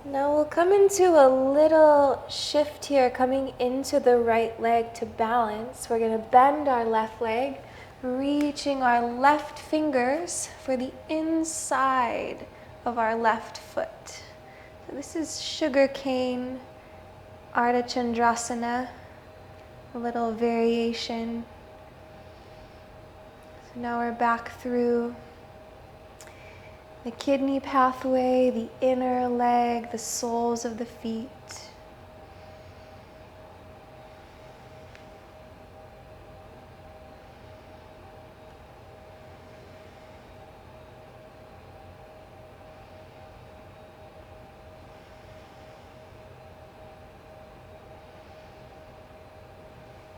Now we'll come into a little shift here, coming into the right leg to balance. We're going to bend our left leg, reaching our left fingers for the inside of our left foot. So this is sugarcane Ardha Chandrasana, a little variation. So now we're back through the kidney pathway, the inner leg, the soles of the feet.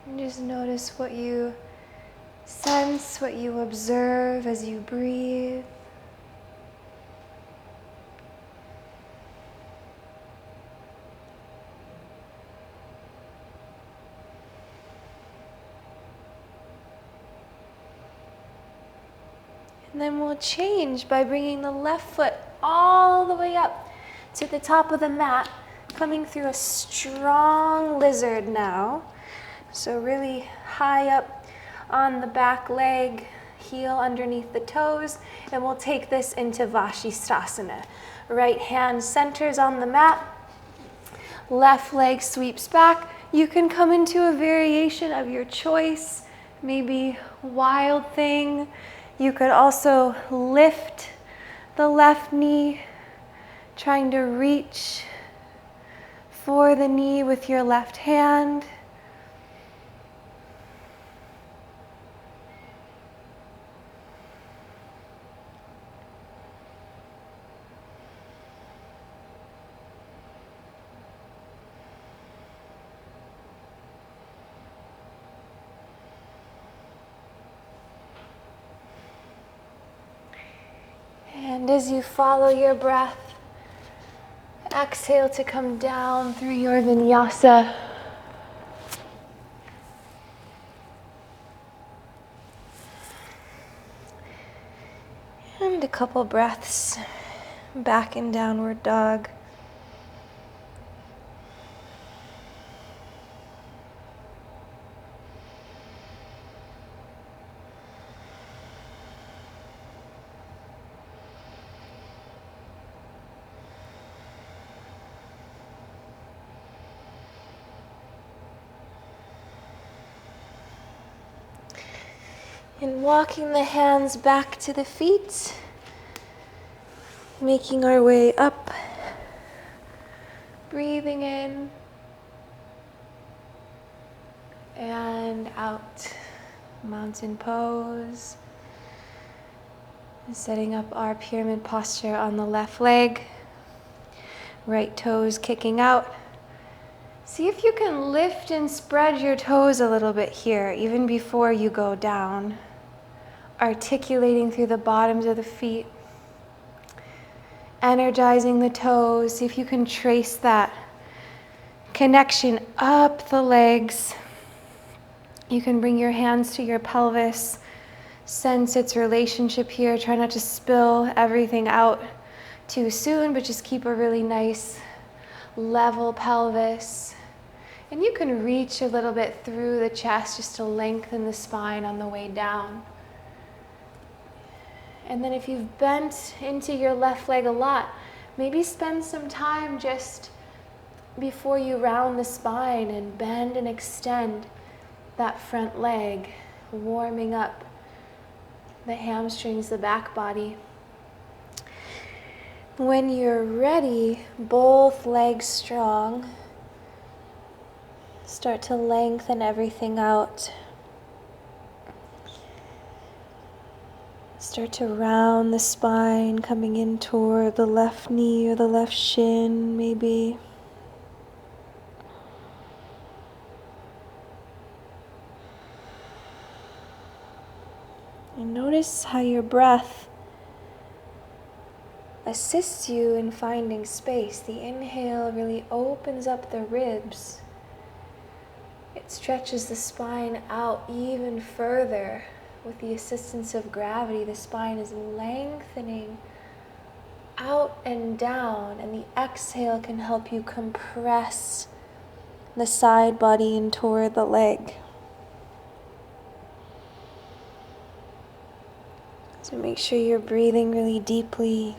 And just notice what you sense, what you observe as you breathe. And then we'll change by bringing the left foot all the way up to the top of the mat, coming through a strong lizard now. So really high up on the back leg, heel underneath the toes, and we'll take this into Vashisthasana. Right hand centers on the mat, left leg sweeps back. You can come into a variation of your choice, maybe wild thing. You could also lift the left knee, trying to reach for the knee with your left hand. And as you follow your breath, exhale to come down through your vinyasa. And a couple breaths back in downward dog. And walking the hands back to the feet, making our way up, breathing in and out, mountain pose. And setting up our pyramid posture on the left leg, right toes kicking out. See if you can lift and spread your toes a little bit here, even before you go down. Articulating through the bottoms of the feet. Energizing the toes. See if you can trace that connection up the legs. You can bring your hands to your pelvis. Sense its relationship here. Try not to spill everything out too soon, but just keep a really nice level pelvis. And you can reach a little bit through the chest just to lengthen the spine on the way down. And then if you've bent into your left leg a lot, maybe spend some time just before you round the spine and bend and extend that front leg, warming up the hamstrings, the back body. When you're ready, both legs strong, start to lengthen everything out. Start to round the spine, coming in toward the left knee or the left shin, maybe. And notice how your breath assists you in finding space. The inhale really opens up the ribs. It stretches the spine out even further. With the assistance of gravity, the spine is lengthening out and down, and the exhale can help you compress the side body in toward the leg. So make sure you're breathing really deeply.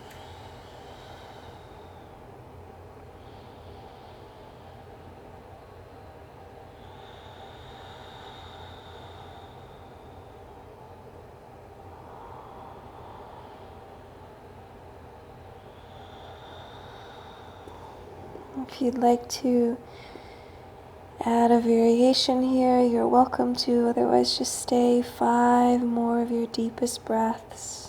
If you'd like to add a variation here, you're welcome to. Otherwise, just stay 5 more of your deepest breaths.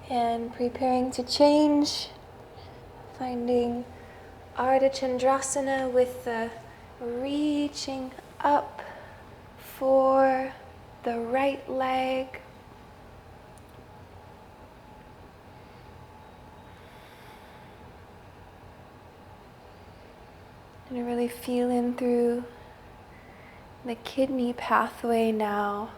And preparing to change, finding Ardha Chandrasana with the reaching up for the right leg. And really feeling through the kidney pathway now.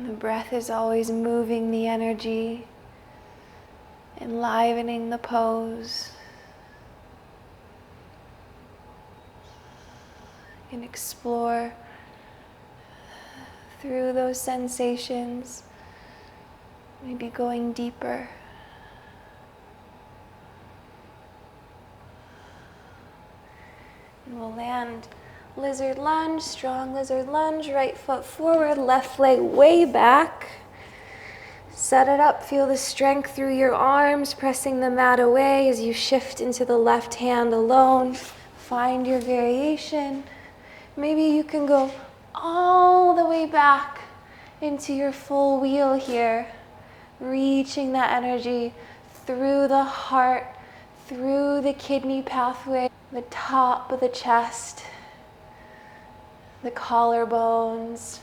The breath is always moving the energy, enlivening the pose. You can explore through those sensations, maybe going deeper. And we'll land lizard lunge, strong lizard lunge, right foot forward, left leg way back. Set it up, feel the strength through your arms, pressing the mat away as you shift into the left hand alone. Find your variation. Maybe you can go all the way back into your full wheel here, reaching that energy through the heart, through the kidney pathway, the top of the chest, the collarbones,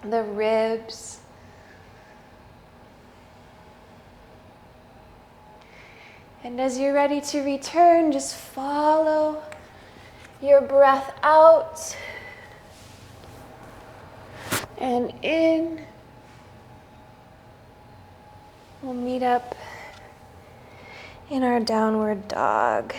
the ribs. And as you're ready to return, just follow your breath out and in. We'll meet up in our downward dog.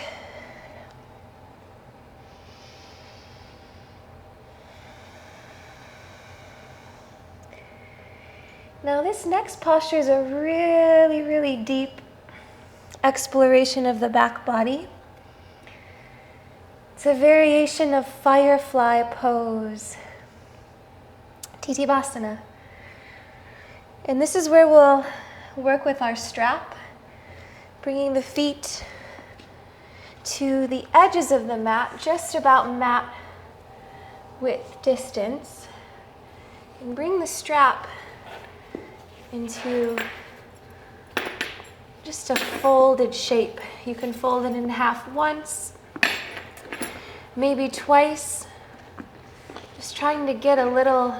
Now this next posture is a really, really deep exploration of the back body. It's a variation of firefly pose, Titibhasana. And this is where we'll work with our strap, bringing the feet to the edges of the mat, just about mat width distance, and bring the strap into just a folded shape. You can fold it in half once, maybe twice. Just trying to get a little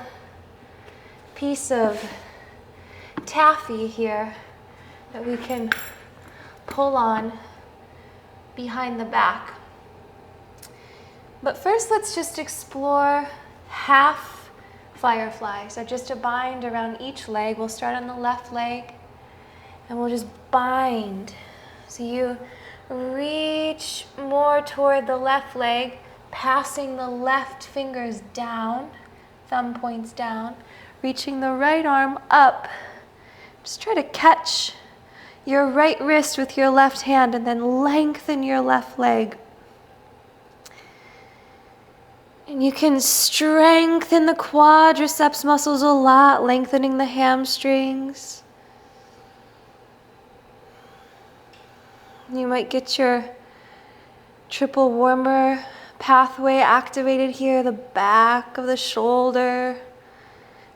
piece of taffy here that we can pull on behind the back. But first, let's just explore half firefly. So just a bind around each leg. We'll start on the left leg, and we'll just bind. So you reach more toward the left leg, passing the left fingers down, thumb points down, reaching the right arm up. Just try to catch your right wrist with your left hand and then lengthen your left leg. And you can strengthen the quadriceps muscles a lot, lengthening the hamstrings. You might get your triple warmer pathway activated here, the back of the shoulder,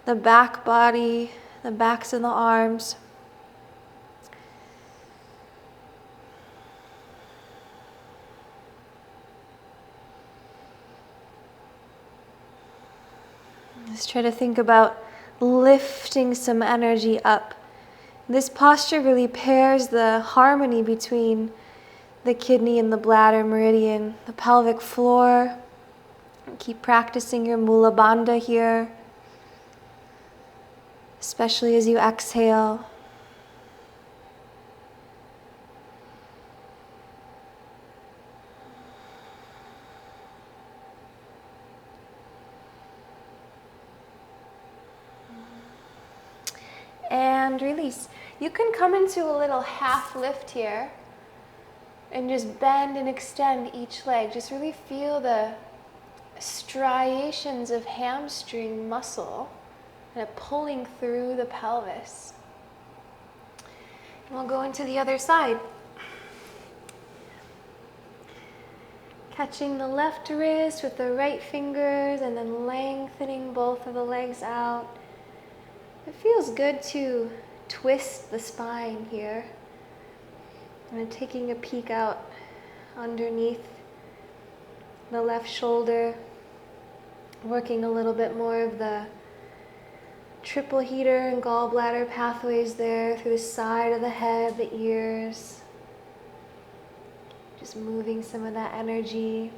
the back body, the backs of the arms. Just try to think about lifting some energy up. This posture really pairs the harmony between the kidney and the bladder meridian, the pelvic floor. Keep practicing your Mula Bandha here, especially as you exhale. And release. You can come into a little half lift here and just bend and extend each leg. Just really feel the striations of hamstring muscle kind of pulling through the pelvis. And we'll go into the other side. Catching the left wrist with the right fingers and then lengthening both of the legs out. It feels good to twist the spine here. And taking a peek out underneath the left shoulder, working a little bit more of the triple heater and gallbladder pathways there through the side of the head, the ears. Just moving some of that energy.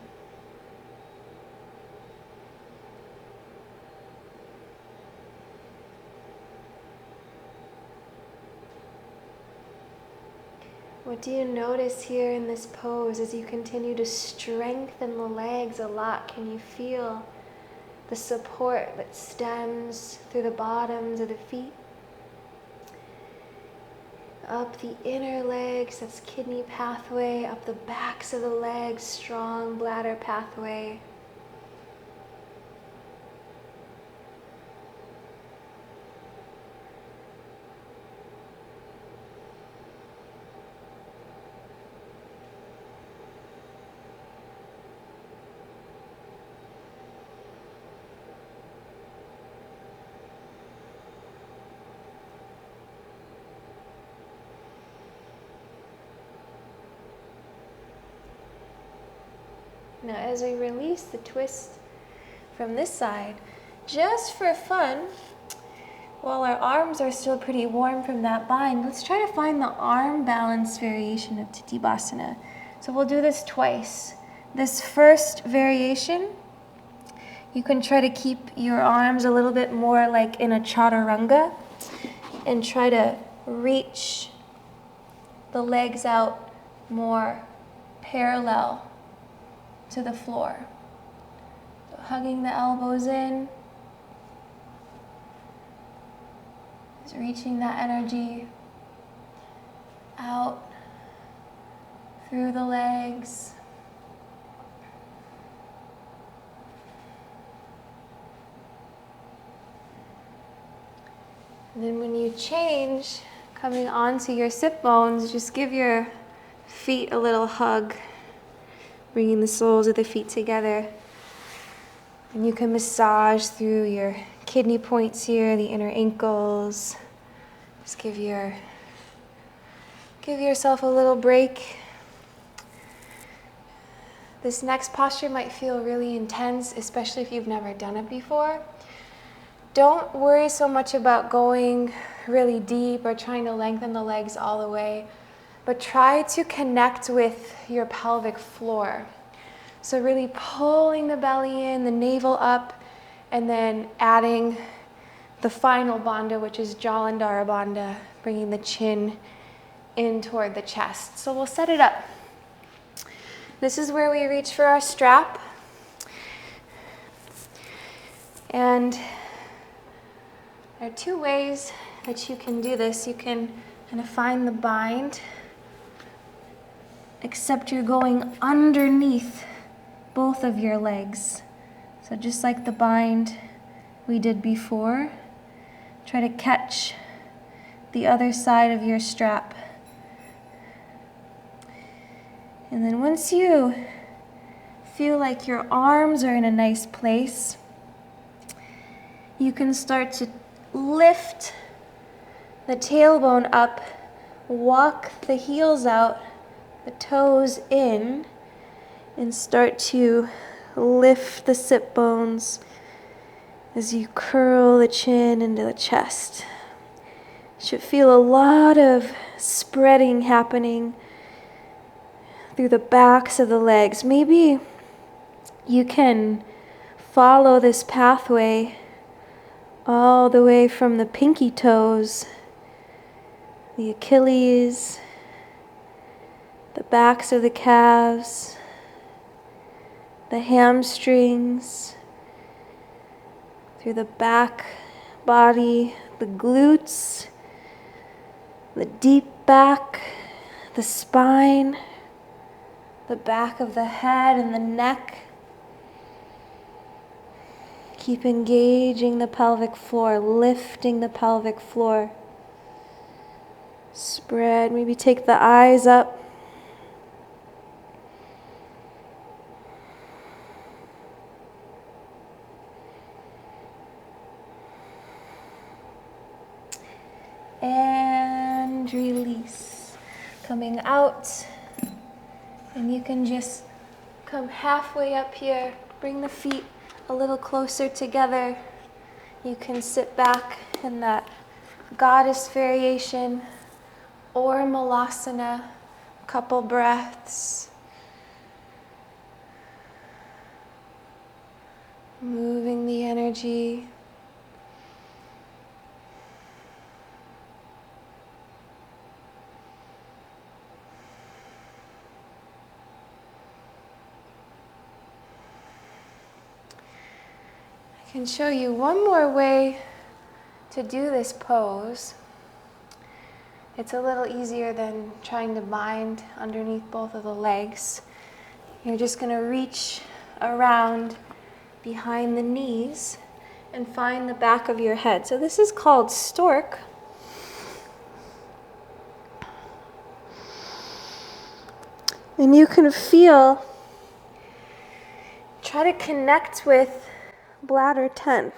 What do you notice here in this pose as you continue to strengthen the legs a lot? Can you feel the support that stems through the bottoms of the feet, up the inner legs, that's kidney pathway, up the backs of the legs, strong bladder pathway. Now as we release the twist from this side, just for fun, while our arms are still pretty warm from that bind, let's try to find the arm balance variation of Titibhasana. So we'll do this twice. This first variation, you can try to keep your arms a little bit more like in a chaturanga and try to reach the legs out more parallel to the floor. So hugging the elbows in, just reaching that energy out through the legs. And then when you change, coming onto your sit bones, just give your feet a little hug, bringing the soles of the feet together. And you can massage through your kidney points here, the inner ankles. Just give yourself a little break. This next posture might feel really intense, especially if you've never done it before. Don't worry so much about going really deep or trying to lengthen the legs all the way, but try to connect with your pelvic floor. So really pulling the belly in, the navel up, and then adding the final bandha, which is Jalandhara bandha, bringing the chin in toward the chest. So we'll set it up. This is where we reach for our strap. And there are two ways that you can do this. You can kind of find the bind, except you're going underneath both of your legs. So just like the bind we did before, try to catch the other side of your strap. And then once you feel like your arms are in a nice place, you can start to lift the tailbone up, walk the heels out, the toes in, and start to lift the sit bones as you curl the chin into the chest. You should feel a lot of spreading happening through the backs of the legs. Maybe you can follow this pathway all the way from the pinky toes, the Achilles, the backs of the calves, the hamstrings, through the back body, the glutes, the deep back, the spine, the back of the head and the neck. Keep engaging the pelvic floor, lifting the pelvic floor. Spread, maybe take the eyes up. And release. Coming out. And you can just come halfway up here, bring the feet a little closer together. You can sit back in that goddess variation or malasana, couple breaths. Moving the energy. can show you one more way to do this pose. It's a little easier than trying to bind underneath both of the legs. You're just going to reach around behind the knees and find the back of your head. So this is called stork. And you can feel, try to connect with bladder 10.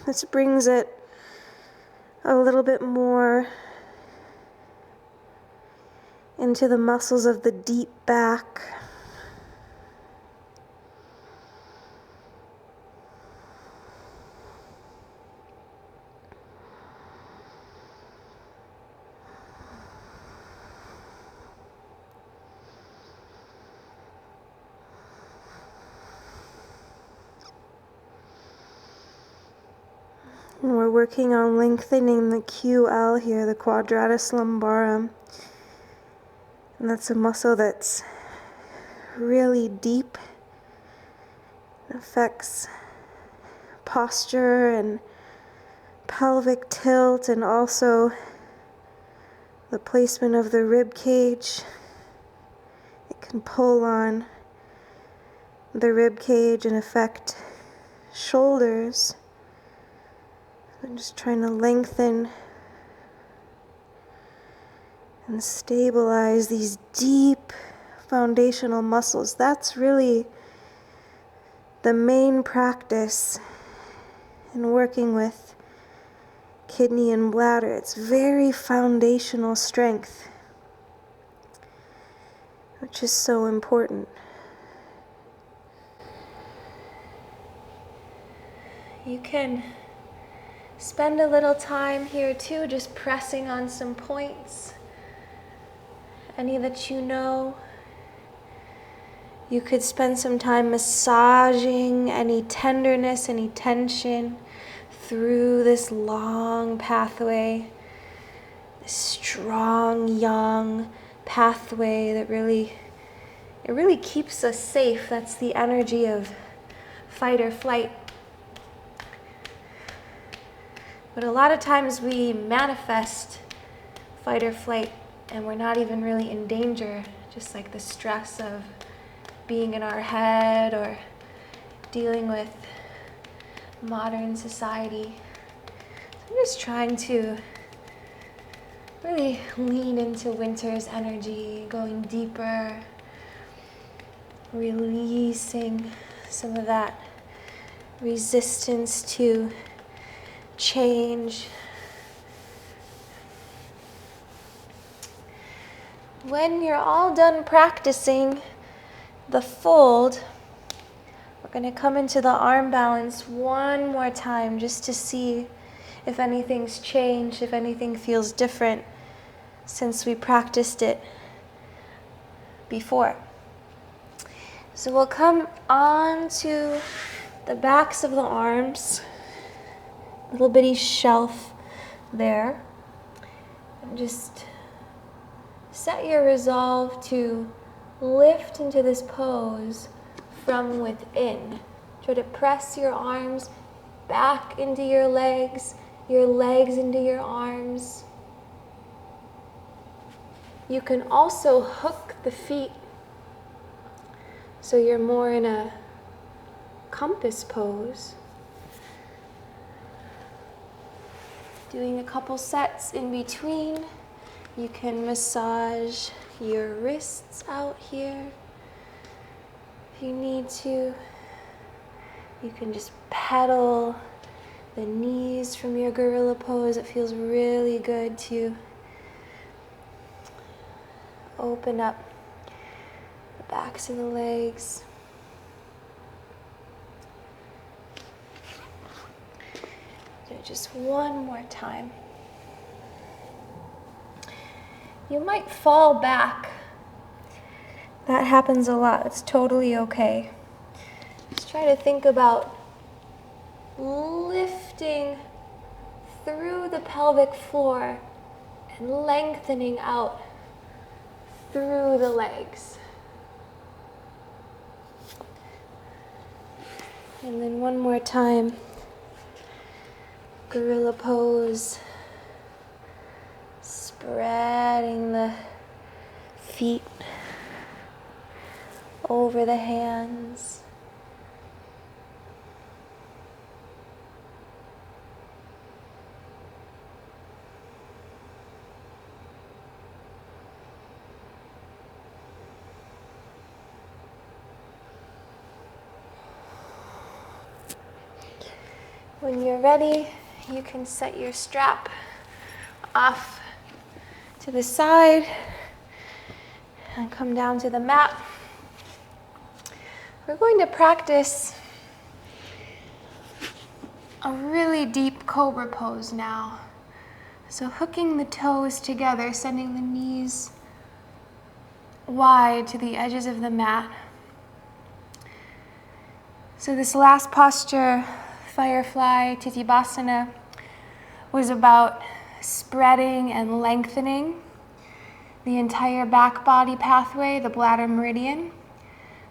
This brings it a little bit more into the muscles of the deep back. And we're working on lengthening the QL here, the quadratus lumborum. And that's a muscle that's really deep. It affects posture and pelvic tilt, and also the placement of the rib cage. It can pull on the rib cage and affect shoulders. I'm just trying to lengthen and stabilize these deep foundational muscles. That's really the main practice in working with kidney and bladder. It's very foundational strength, which is so important. You can spend a little time here too, just pressing on some points, any that you know. You could spend some time massaging any tenderness, any tension through this long pathway, this strong yang pathway that really keeps us safe. That's the energy of fight or flight. But a lot of times we manifest fight or flight and we're not even really in danger, just like the stress of being in our head or dealing with modern society. So I'm just trying to really lean into winter's energy, going deeper, releasing some of that resistance to change. When you're all done practicing the fold, we're going to come into the arm balance one more time just to see if anything's changed, if anything feels different since we practiced it before. So we'll come on to the backs of the arms, little bitty shelf there, and just set your resolve to lift into this pose from within. Try to press your arms back into your legs into your arms. You can also hook the feet so you're more in a compass pose. Doing a couple sets in between. You can massage your wrists out here if you need to. You can just pedal the knees from your gorilla pose. It feels really good to open up the backs of the legs. Do it just one more time. You might fall back. That happens a lot. It's totally okay. Just try to think about lifting through the pelvic floor and lengthening out through the legs. And then one more time, gorilla pose, spreading the feet over the hands. When you're ready, you can set your strap off to the side and come down to the mat. We're going to practice a really deep cobra pose now. So hooking the toes together, sending the knees wide to the edges of the mat. So this last posture, Firefly Titibhasana, was about spreading and lengthening the entire back body pathway, the bladder meridian.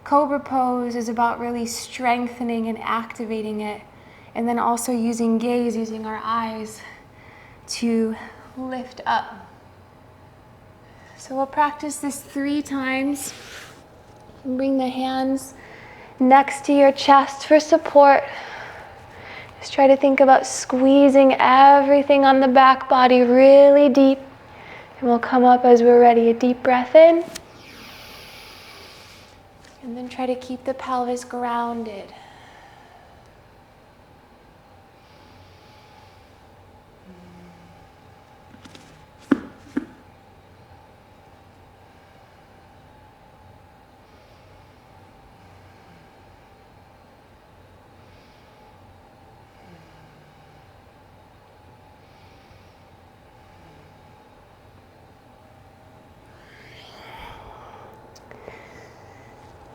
Cobra pose is about really strengthening and activating it, and then also using gaze, using our eyes to lift up. So we'll practice this 3 times. Bring the hands next to your chest for support. Just try to think about squeezing everything on the back body really deep. And we'll come up as we're ready. A deep breath in. And then try to keep the pelvis grounded.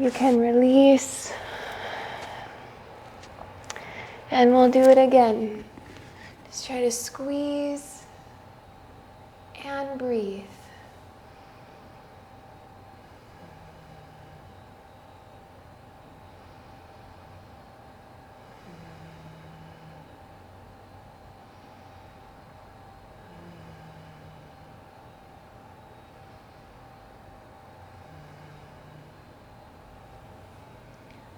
You can release, and we'll do it again. Just try to squeeze and breathe.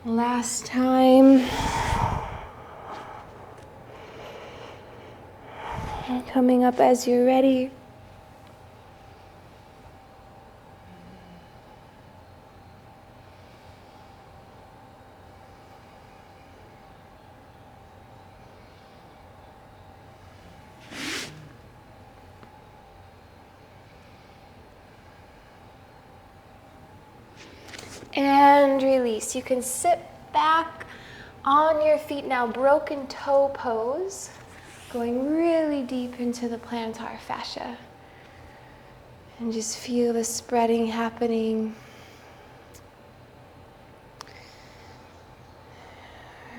Last time. And coming up as you're ready. And release. You can sit back on your feet now, broken toe pose, going really deep into the plantar fascia. And just feel the spreading happening.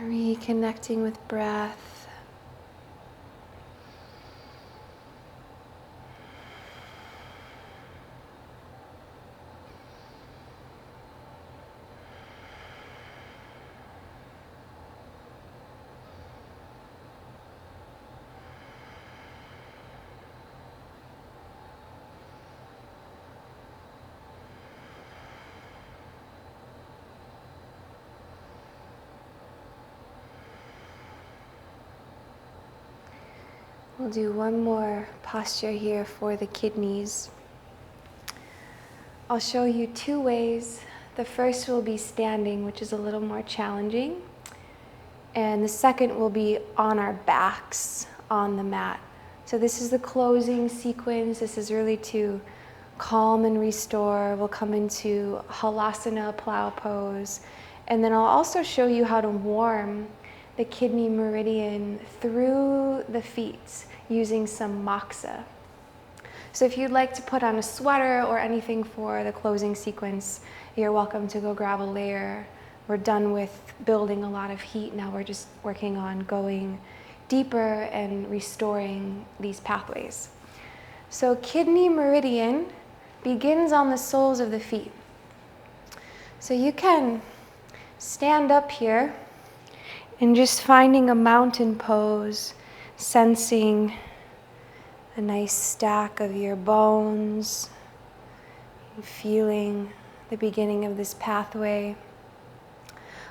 Reconnecting with breath. We'll do one more posture here for the kidneys. I'll show you 2 ways. The first will be standing, which is a little more challenging. And the second will be on our backs on the mat. So this is the closing sequence. This is really to calm and restore. We'll come into halasana, plow pose. And then I'll also show you how to warm the kidney meridian through the feet using some moxa. So if you'd like to put on a sweater or anything for the closing sequence, you're welcome to go grab a layer. We're done with building a lot of heat. Now we're just working on going deeper and restoring these pathways. So kidney meridian begins on the soles of the feet. So you can stand up here And just finding a mountain pose, sensing a nice stack of your bones, and feeling the beginning of this pathway.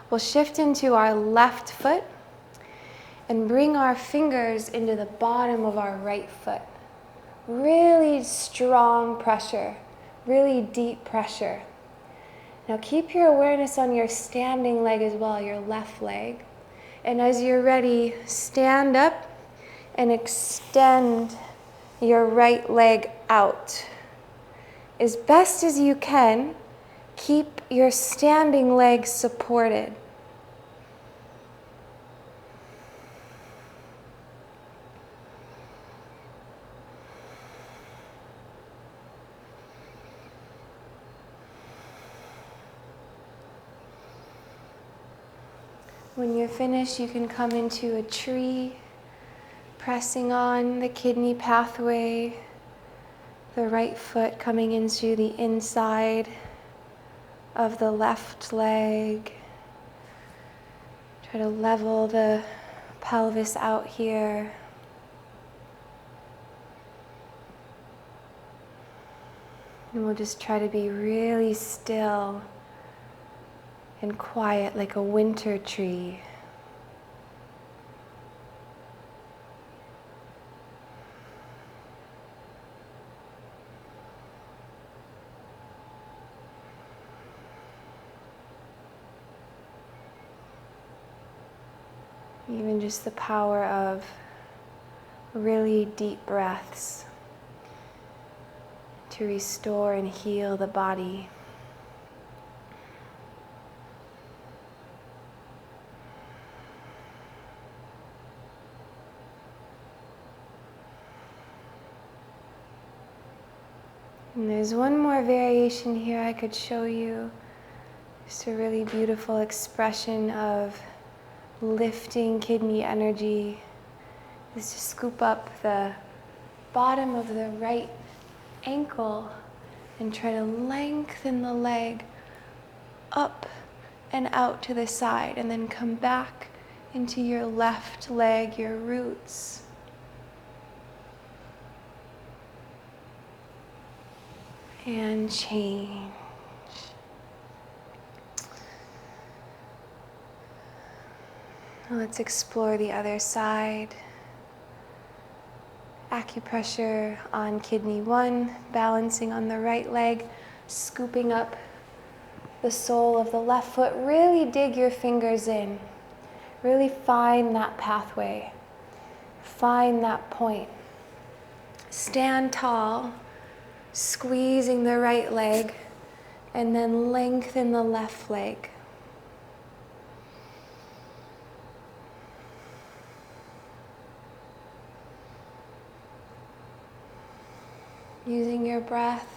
We'll shift into our left foot and bring our fingers into the bottom of our right foot. Really strong pressure, really deep pressure. Now keep your awareness on your standing leg as well, your left leg. And as you're ready, stand up and extend your right leg out. As best as you can, keep your standing leg supported. When you're finished, you can come into a tree, pressing on the kidney pathway, the right foot coming into the inside of the left leg. Try to level the pelvis out here. And we'll just try to be really still and quiet like a winter tree. Even just the power of really deep breaths to restore and heal the body. And there's one more variation here I could show you. Just a really beautiful expression of lifting kidney energy. Is to scoop up the bottom of the right ankle and try to lengthen the leg up and out to the side, and then come back into your left leg, your roots. And change. Let's explore the other side. Acupressure on kidney 1, balancing on the right leg, scooping up the sole of the left foot. Really dig your fingers in. Really find that pathway. Find that point. Stand tall, squeezing the right leg, and then lengthen the left leg. Using your breath.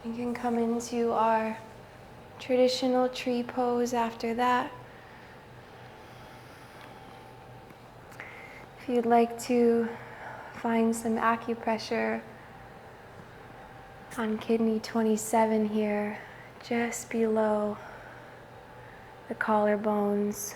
We can come into our traditional tree pose after that. If you'd like to find some acupressure on kidney 27 here, just below the collarbones.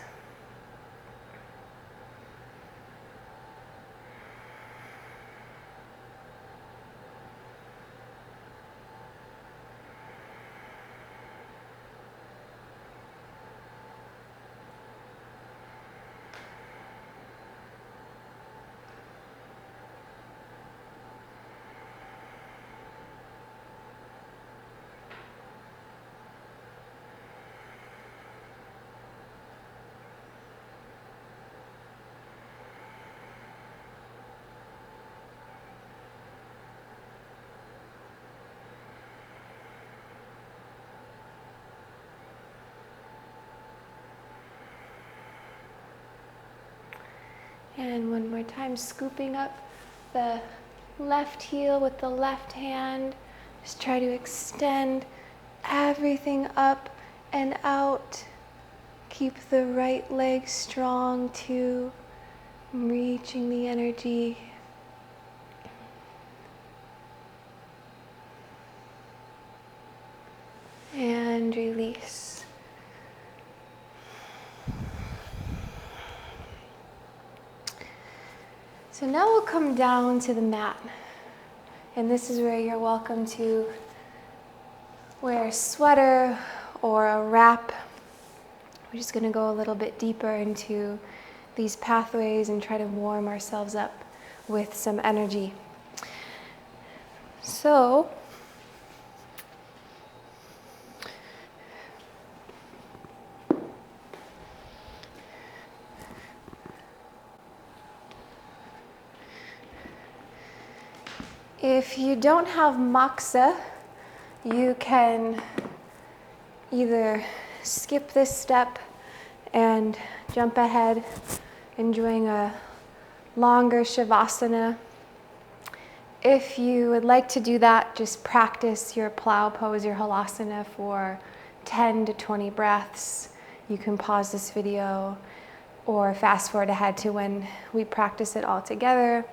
And one more time, scooping up the left heel with the left hand. Just try to extend everything up and out. Keep the right leg strong too, reaching the energy. and release. So now we'll come down to the mat. And this is where you're welcome to wear a sweater or a wrap. We're just going to go a little bit deeper into these pathways and try to warm ourselves up with some energy. So, if you don't have moksha, you can either skip this step and jump ahead, enjoying a longer shavasana. If you would like to do that, just practice your plow pose, your halasana for 10 to 20 breaths. You can pause this video or fast forward ahead to when we practice it all together.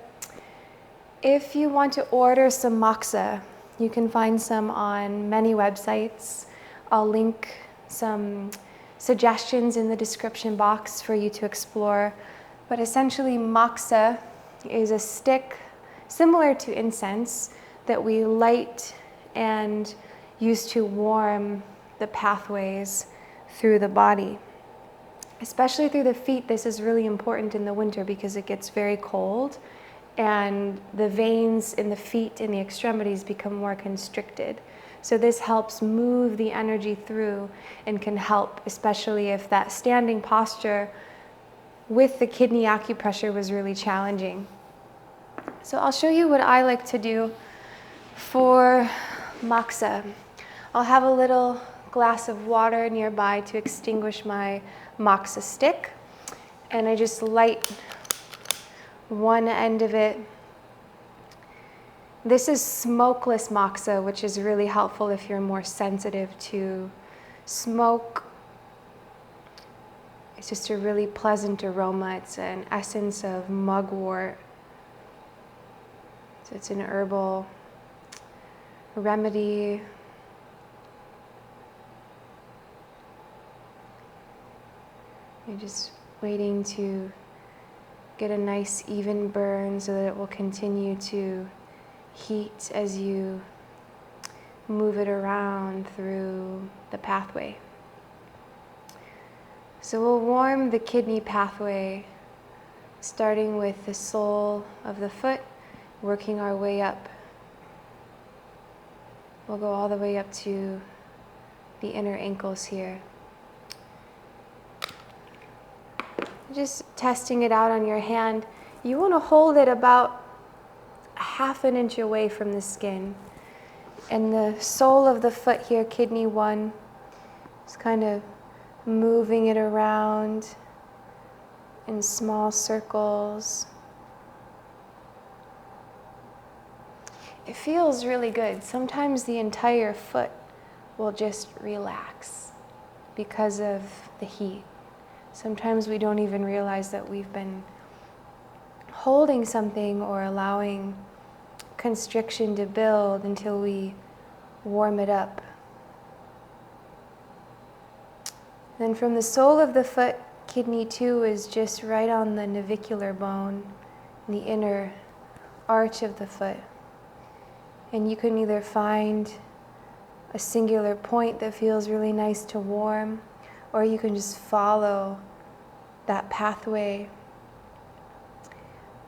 If you want to order some moksha, you can find some on many websites. I'll link some suggestions in the description box for you to explore. But essentially, moksha is a stick similar to incense that we light and use to warm the pathways through the body. Especially through the feet, this is really important in the winter because it gets very cold and the veins in the feet and the extremities become more constricted. So this helps move the energy through and can help, especially if that standing posture with the kidney acupressure was really challenging. So I'll show you what I like to do for moksha. I'll have a little glass of water nearby to extinguish my moksha stick, and I just light one end of it. This is smokeless moksha, which is really helpful if you're more sensitive to smoke. It's just a really pleasant aroma. It's an essence of mugwort. So it's an herbal remedy. You're just waiting to get a nice even burn so that it will continue to heat as you move it around through the pathway. So we'll warm the kidney pathway, starting with the sole of the foot, working our way up. We'll go all the way up to the inner ankles here. Just testing it out on your hand. You want to hold it about a half an inch away from the skin. And the sole of the foot here, kidney 1, just kind of moving it around in small circles. It feels really good. Sometimes the entire foot will just relax because of the heat. Sometimes we don't even realize that we've been holding something or allowing constriction to build until we warm it up. Then from the sole of the foot, kidney 2 is just right on the navicular bone, in the inner arch of the foot. And you can either find a singular point that feels really nice to warm, or you can just follow that pathway.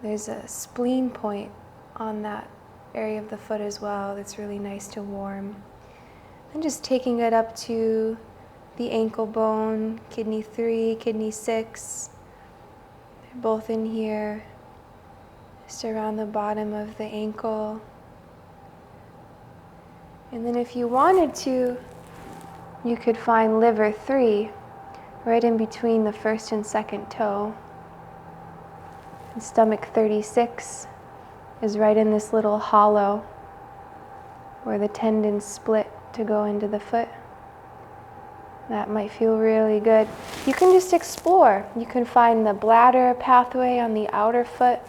There's a spleen point on that area of the foot as well that's really nice to warm. And just taking it up to the ankle bone, kidney 3, kidney 6. They're both in here, just around the bottom of the ankle. And then if you wanted to, you could find liver 3 right in between the first and second toe. And stomach 36 is right in this little hollow where the tendons split to go into the foot. That might feel really good. You can just explore. You can find the bladder pathway on the outer foot,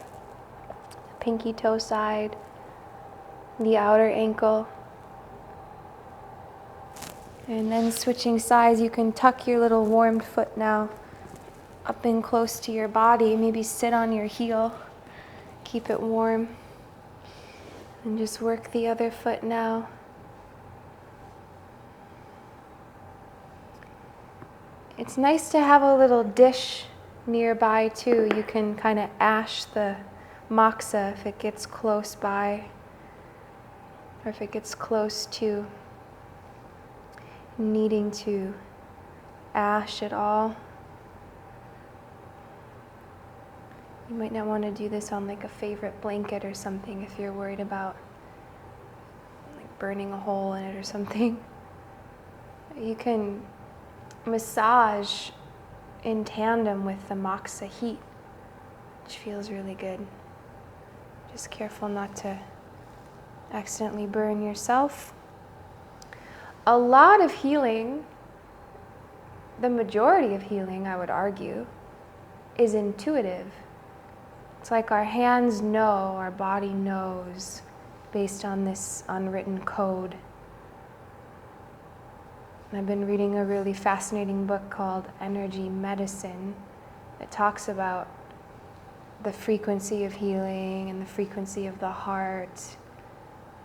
the pinky toe side, the outer ankle. And then switching sides, you can tuck your little warmed foot now up in close to your body. Maybe sit on your heel, keep it warm. And just work the other foot now. It's nice to have a little dish nearby too. You can kind of ash the moksha if it gets close by, or if it gets close to needing to ash at all. You might not want to do this on like a favorite blanket or something if you're worried about like burning a hole in it or something. You can massage in tandem with the moksha heat, which feels really good. Just careful not to accidentally burn yourself. A lot of healing, the majority of healing, I would argue, is intuitive. It's like our hands know, our body knows, based on this unwritten code. And I've been reading a really fascinating book called Energy Medicine that talks about the frequency of healing and the frequency of the heart,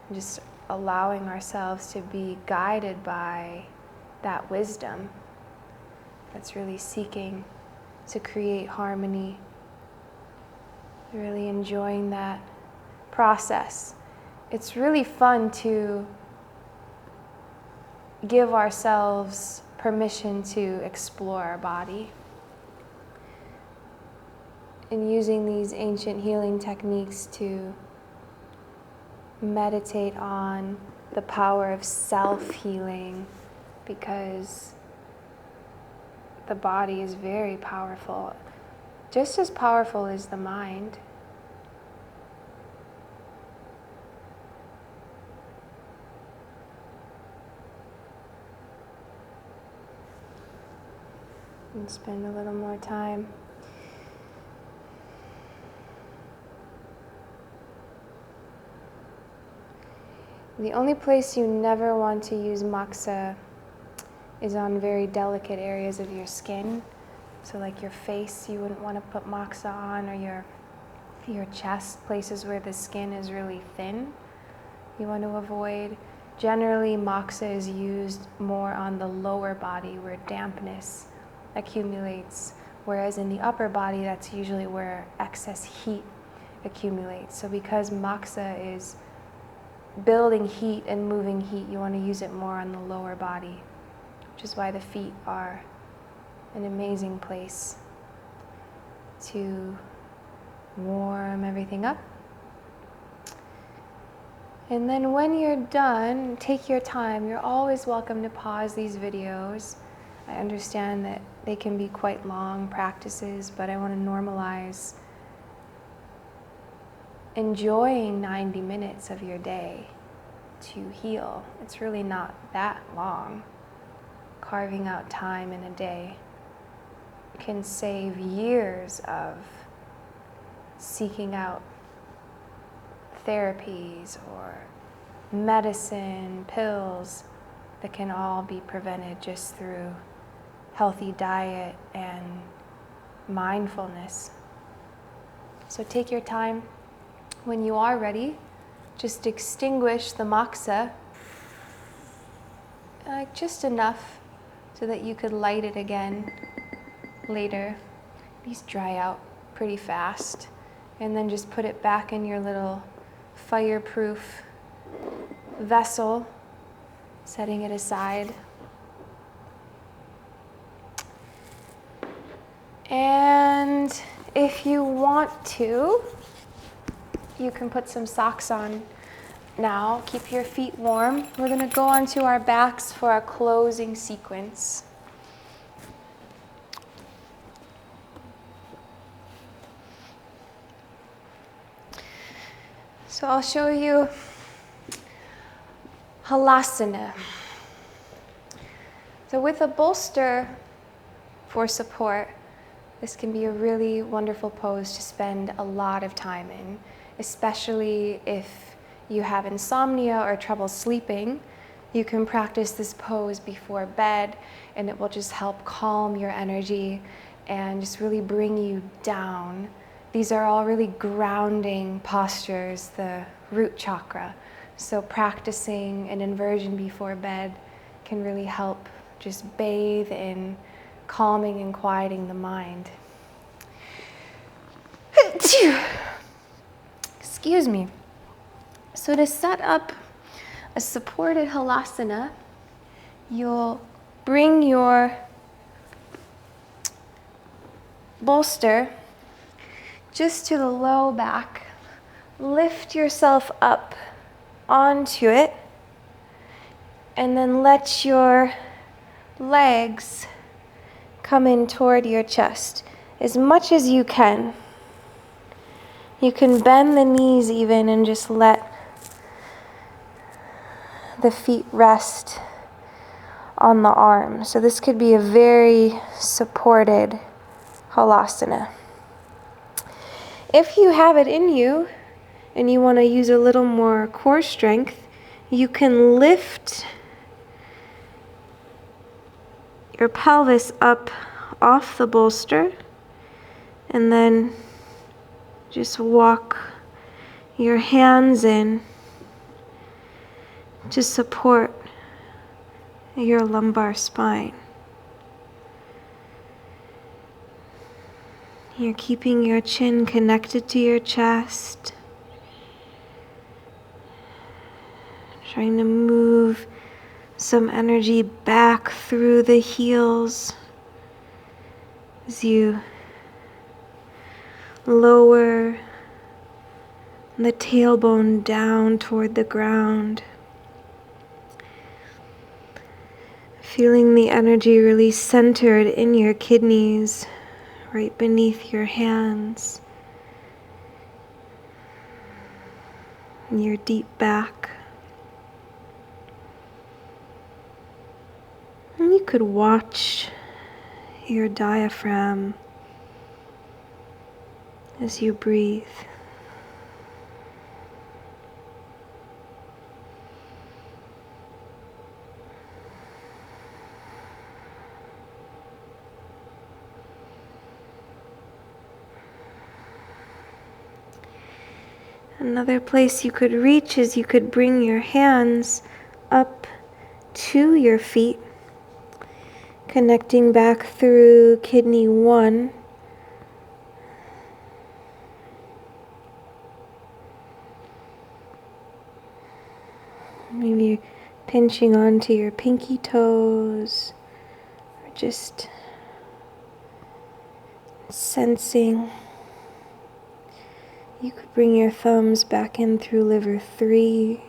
and just allowing ourselves to be guided by that wisdom that's really seeking to create harmony. Really enjoying that process. It's really fun to give ourselves permission to explore our body. And using these ancient healing techniques to meditate on the power of self-healing, because the body is very powerful, just as powerful as the mind. And spend a little more time. The only place you never want to use moksha is on very delicate areas of your skin. So like your face, you wouldn't want to put moksha on, or your chest, places where the skin is really thin, you want to avoid. Generally, moksha is used more on the lower body where dampness accumulates, whereas in the upper body, that's usually where excess heat accumulates. So because moksha is building heat and moving heat, you want to use it more on the lower body, which is why the feet are an amazing place to warm everything up. And then when you're done, take your time. You're always welcome to pause these videos. I understand that they can be quite long practices, but I want to normalize enjoying 90 minutes of your day to heal. It's really not that long. Carving out time in a day can save years of seeking out therapies or medicine, pills, that can all be prevented just through healthy diet and mindfulness. So take your time. When you are ready, just extinguish the moksha, just enough so that you could light it again later. These dry out pretty fast. And then just put it back in your little fireproof vessel, setting it aside. And if you want to, you can put some socks on now. Keep your feet warm. We're going to go onto our backs for our closing sequence. So I'll show you halasana. So with a bolster for support, this can be a really wonderful pose to spend a lot of time in, especially if you have insomnia or trouble sleeping. You can practice this pose before bed, and it will just help calm your energy and just really bring you down. These are all really grounding postures, the root chakra. So practicing an inversion before bed can really help just bathe in calming and quieting the mind. Excuse me. So to set up a supported halasana, you'll bring your bolster just to the low back, lift yourself up onto it, and then let your legs come in toward your chest as much as you can. You can bend the knees even and just let the feet rest on the arms. So this could be a very supported halasana. If you have it in you and you want to use a little more core strength, you can lift your pelvis up off the bolster and then just walk your hands in to support your lumbar spine. You're keeping your chin connected to your chest, trying to move some energy back through the heels as you lower the tailbone down toward the ground. Feeling the energy really centered in your kidneys, right beneath your hands, and your deep back. And you could watch your diaphragm as you breathe. Another place you could reach is you could bring your hands up to your feet, connecting back through kidney 1. Maybe pinching onto your pinky toes, or just sensing. You could bring your thumbs back in through liver 3.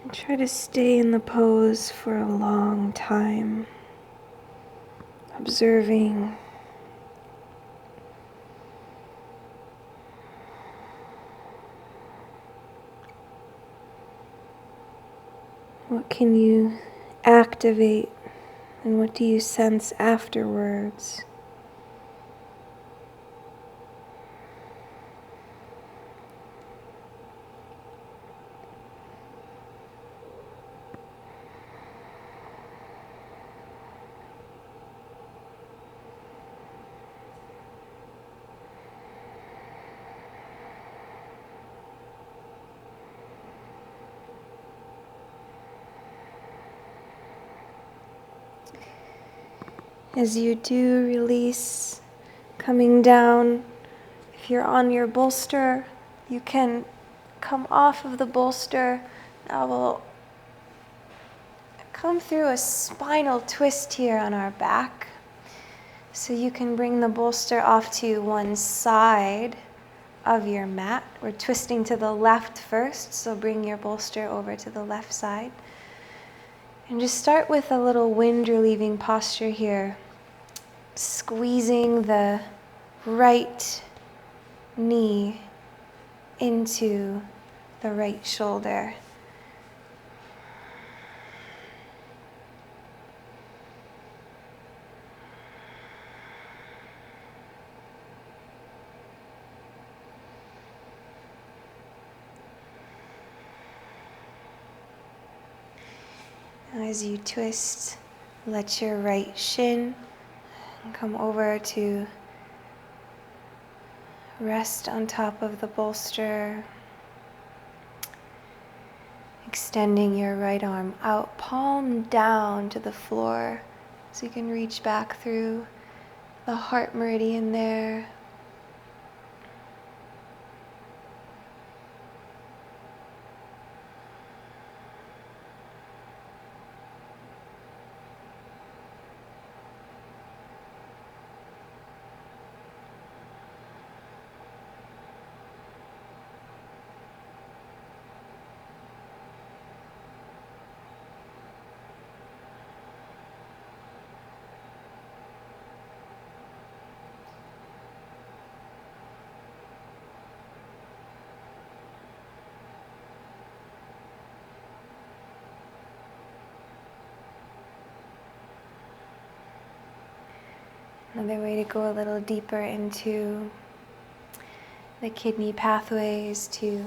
And try to stay in the pose for a long time, observing. What can you activate, and what do you sense afterwards? As you do release, coming down, if you're on your bolster, you can come off of the bolster. Now we'll come through a spinal twist here on our back. So you can bring the bolster off to one side of your mat. We're twisting to the left first, so bring your bolster over to the left side. And just start with a little wind relieving posture here, squeezing the right knee into the right shoulder. As you twist, let your right shin come over to rest on top of the bolster. Extending your right arm out, palm down to the floor, so you can reach back through the heart meridian there. Another way to go a little deeper into the kidney pathways to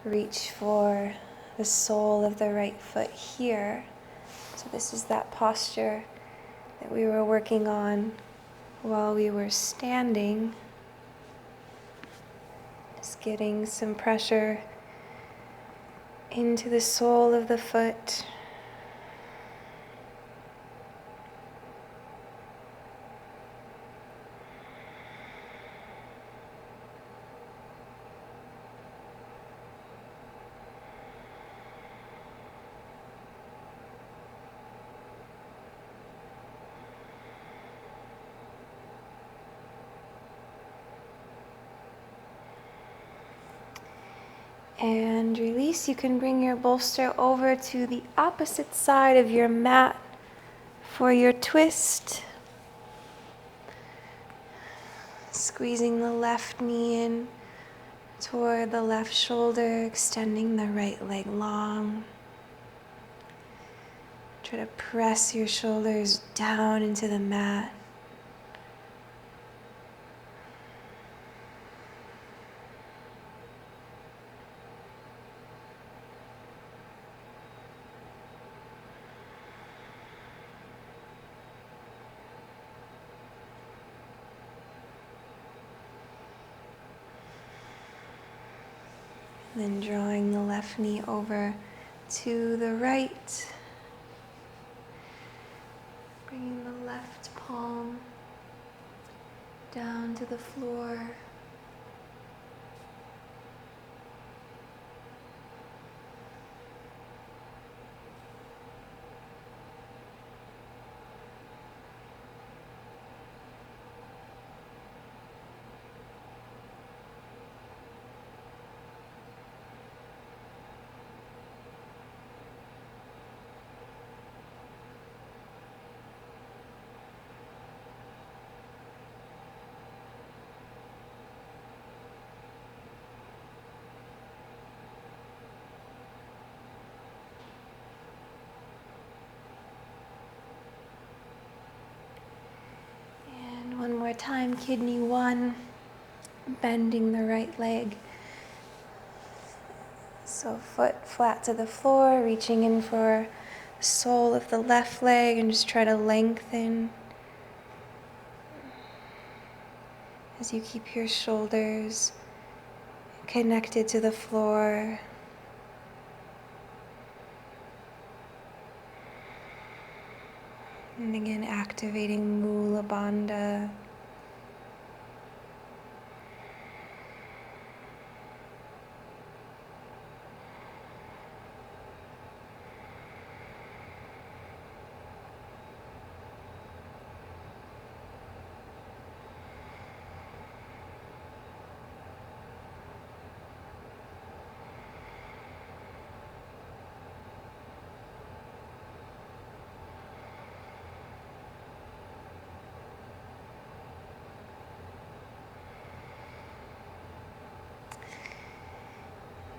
reach for the sole of the right foot here. So this is that posture that we were working on while we were standing. Just getting some pressure into the sole of the foot. And release. You can bring your bolster over to the opposite side of your mat for your twist. Squeezing the left knee in toward the left shoulder, extending the right leg long. Try to press your shoulders down into the mat. Then drawing the left knee over to the right. Bringing the left palm down to the floor. One more time, kidney one, bending the right leg. So foot flat to the floor, reaching in for the sole of the left leg and just try to lengthen as you keep your shoulders connected to the floor. And again, activating Mula Bandha.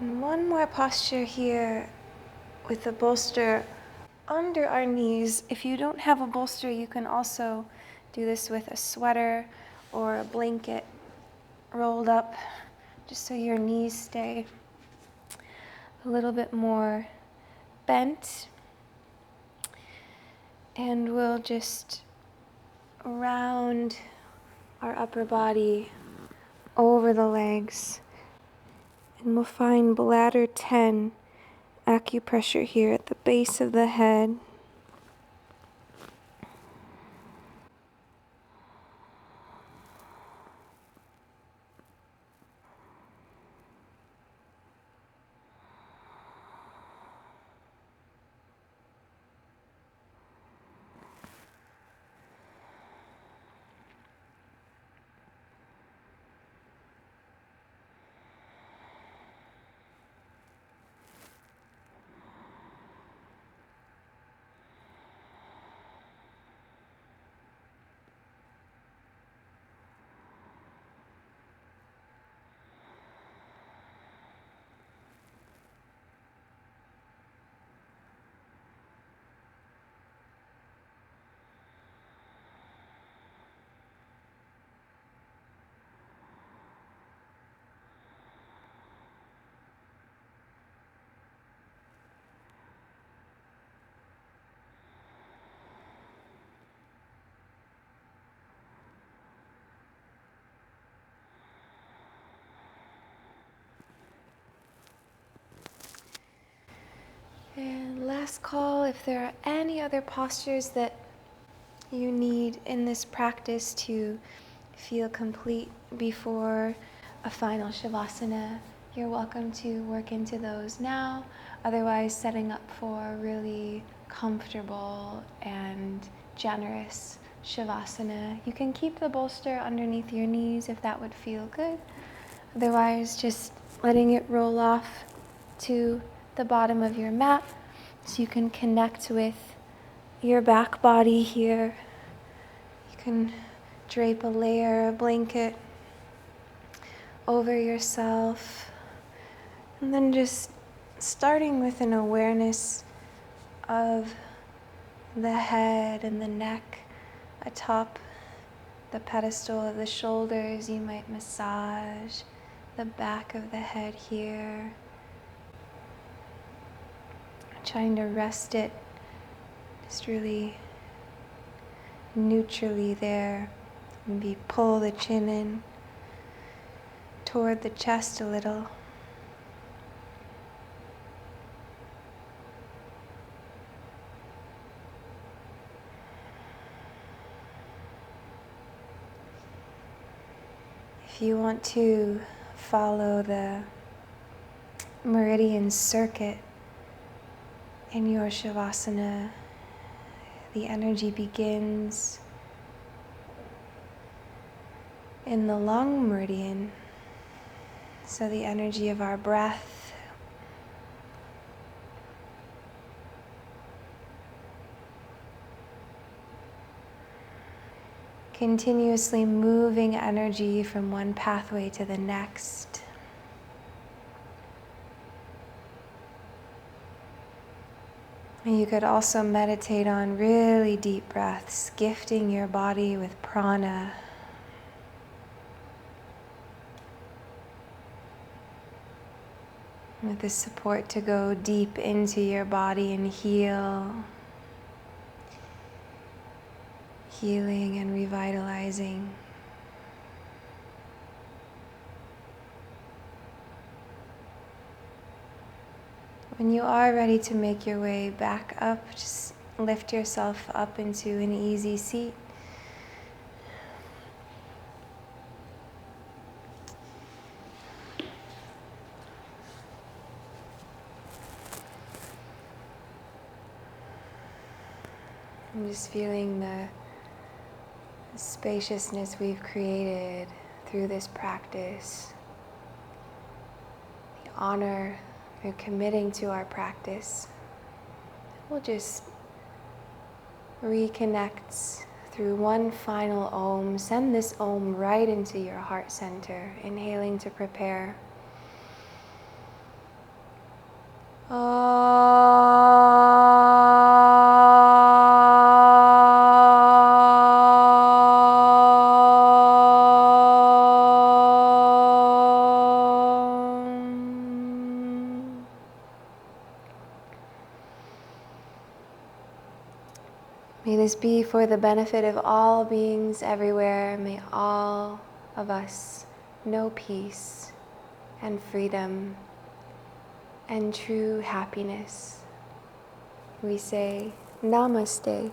And one more posture here with the bolster under our knees. If you don't have a bolster, you can also do this with a sweater or a blanket rolled up, just so your knees stay a little bit more bent. And we'll just round our upper body over the legs. And we'll find bladder 10 acupressure here at the base of the head. And last call, if there are any other postures that you need in this practice to feel complete before a final Shavasana, you're welcome to work into those now. Otherwise, setting up for a really comfortable and generous Shavasana. You can keep the bolster underneath your knees if that would feel good. Otherwise, just letting it roll off to the bottom of your mat so you can connect with your back body here. You can drape a layer, a blanket over yourself, and then just starting with an awareness of the head and the neck atop the pedestal of the shoulders. You might massage the back of the head here, trying to rest it just really neutrally there. Maybe pull the chin in toward the chest a little. If you want to follow the Meridian circuit in your Shavasana, the energy begins in the lung meridian, so the energy of our breath continuously moving energy from one pathway to the next. And you could also meditate on really deep breaths, gifting your body with prana. With the support to go deep into your body and heal. Healing and revitalizing. When you are ready to make your way back up, just lift yourself up into an easy seat. I'm just feeling the spaciousness we've created through this practice, the honor through committing to our practice. We'll just reconnect through one final Om. Send this Om right into your heart center, inhaling to prepare. May this be for the benefit of all beings everywhere. May all of us know peace and freedom and true happiness. We say Namaste.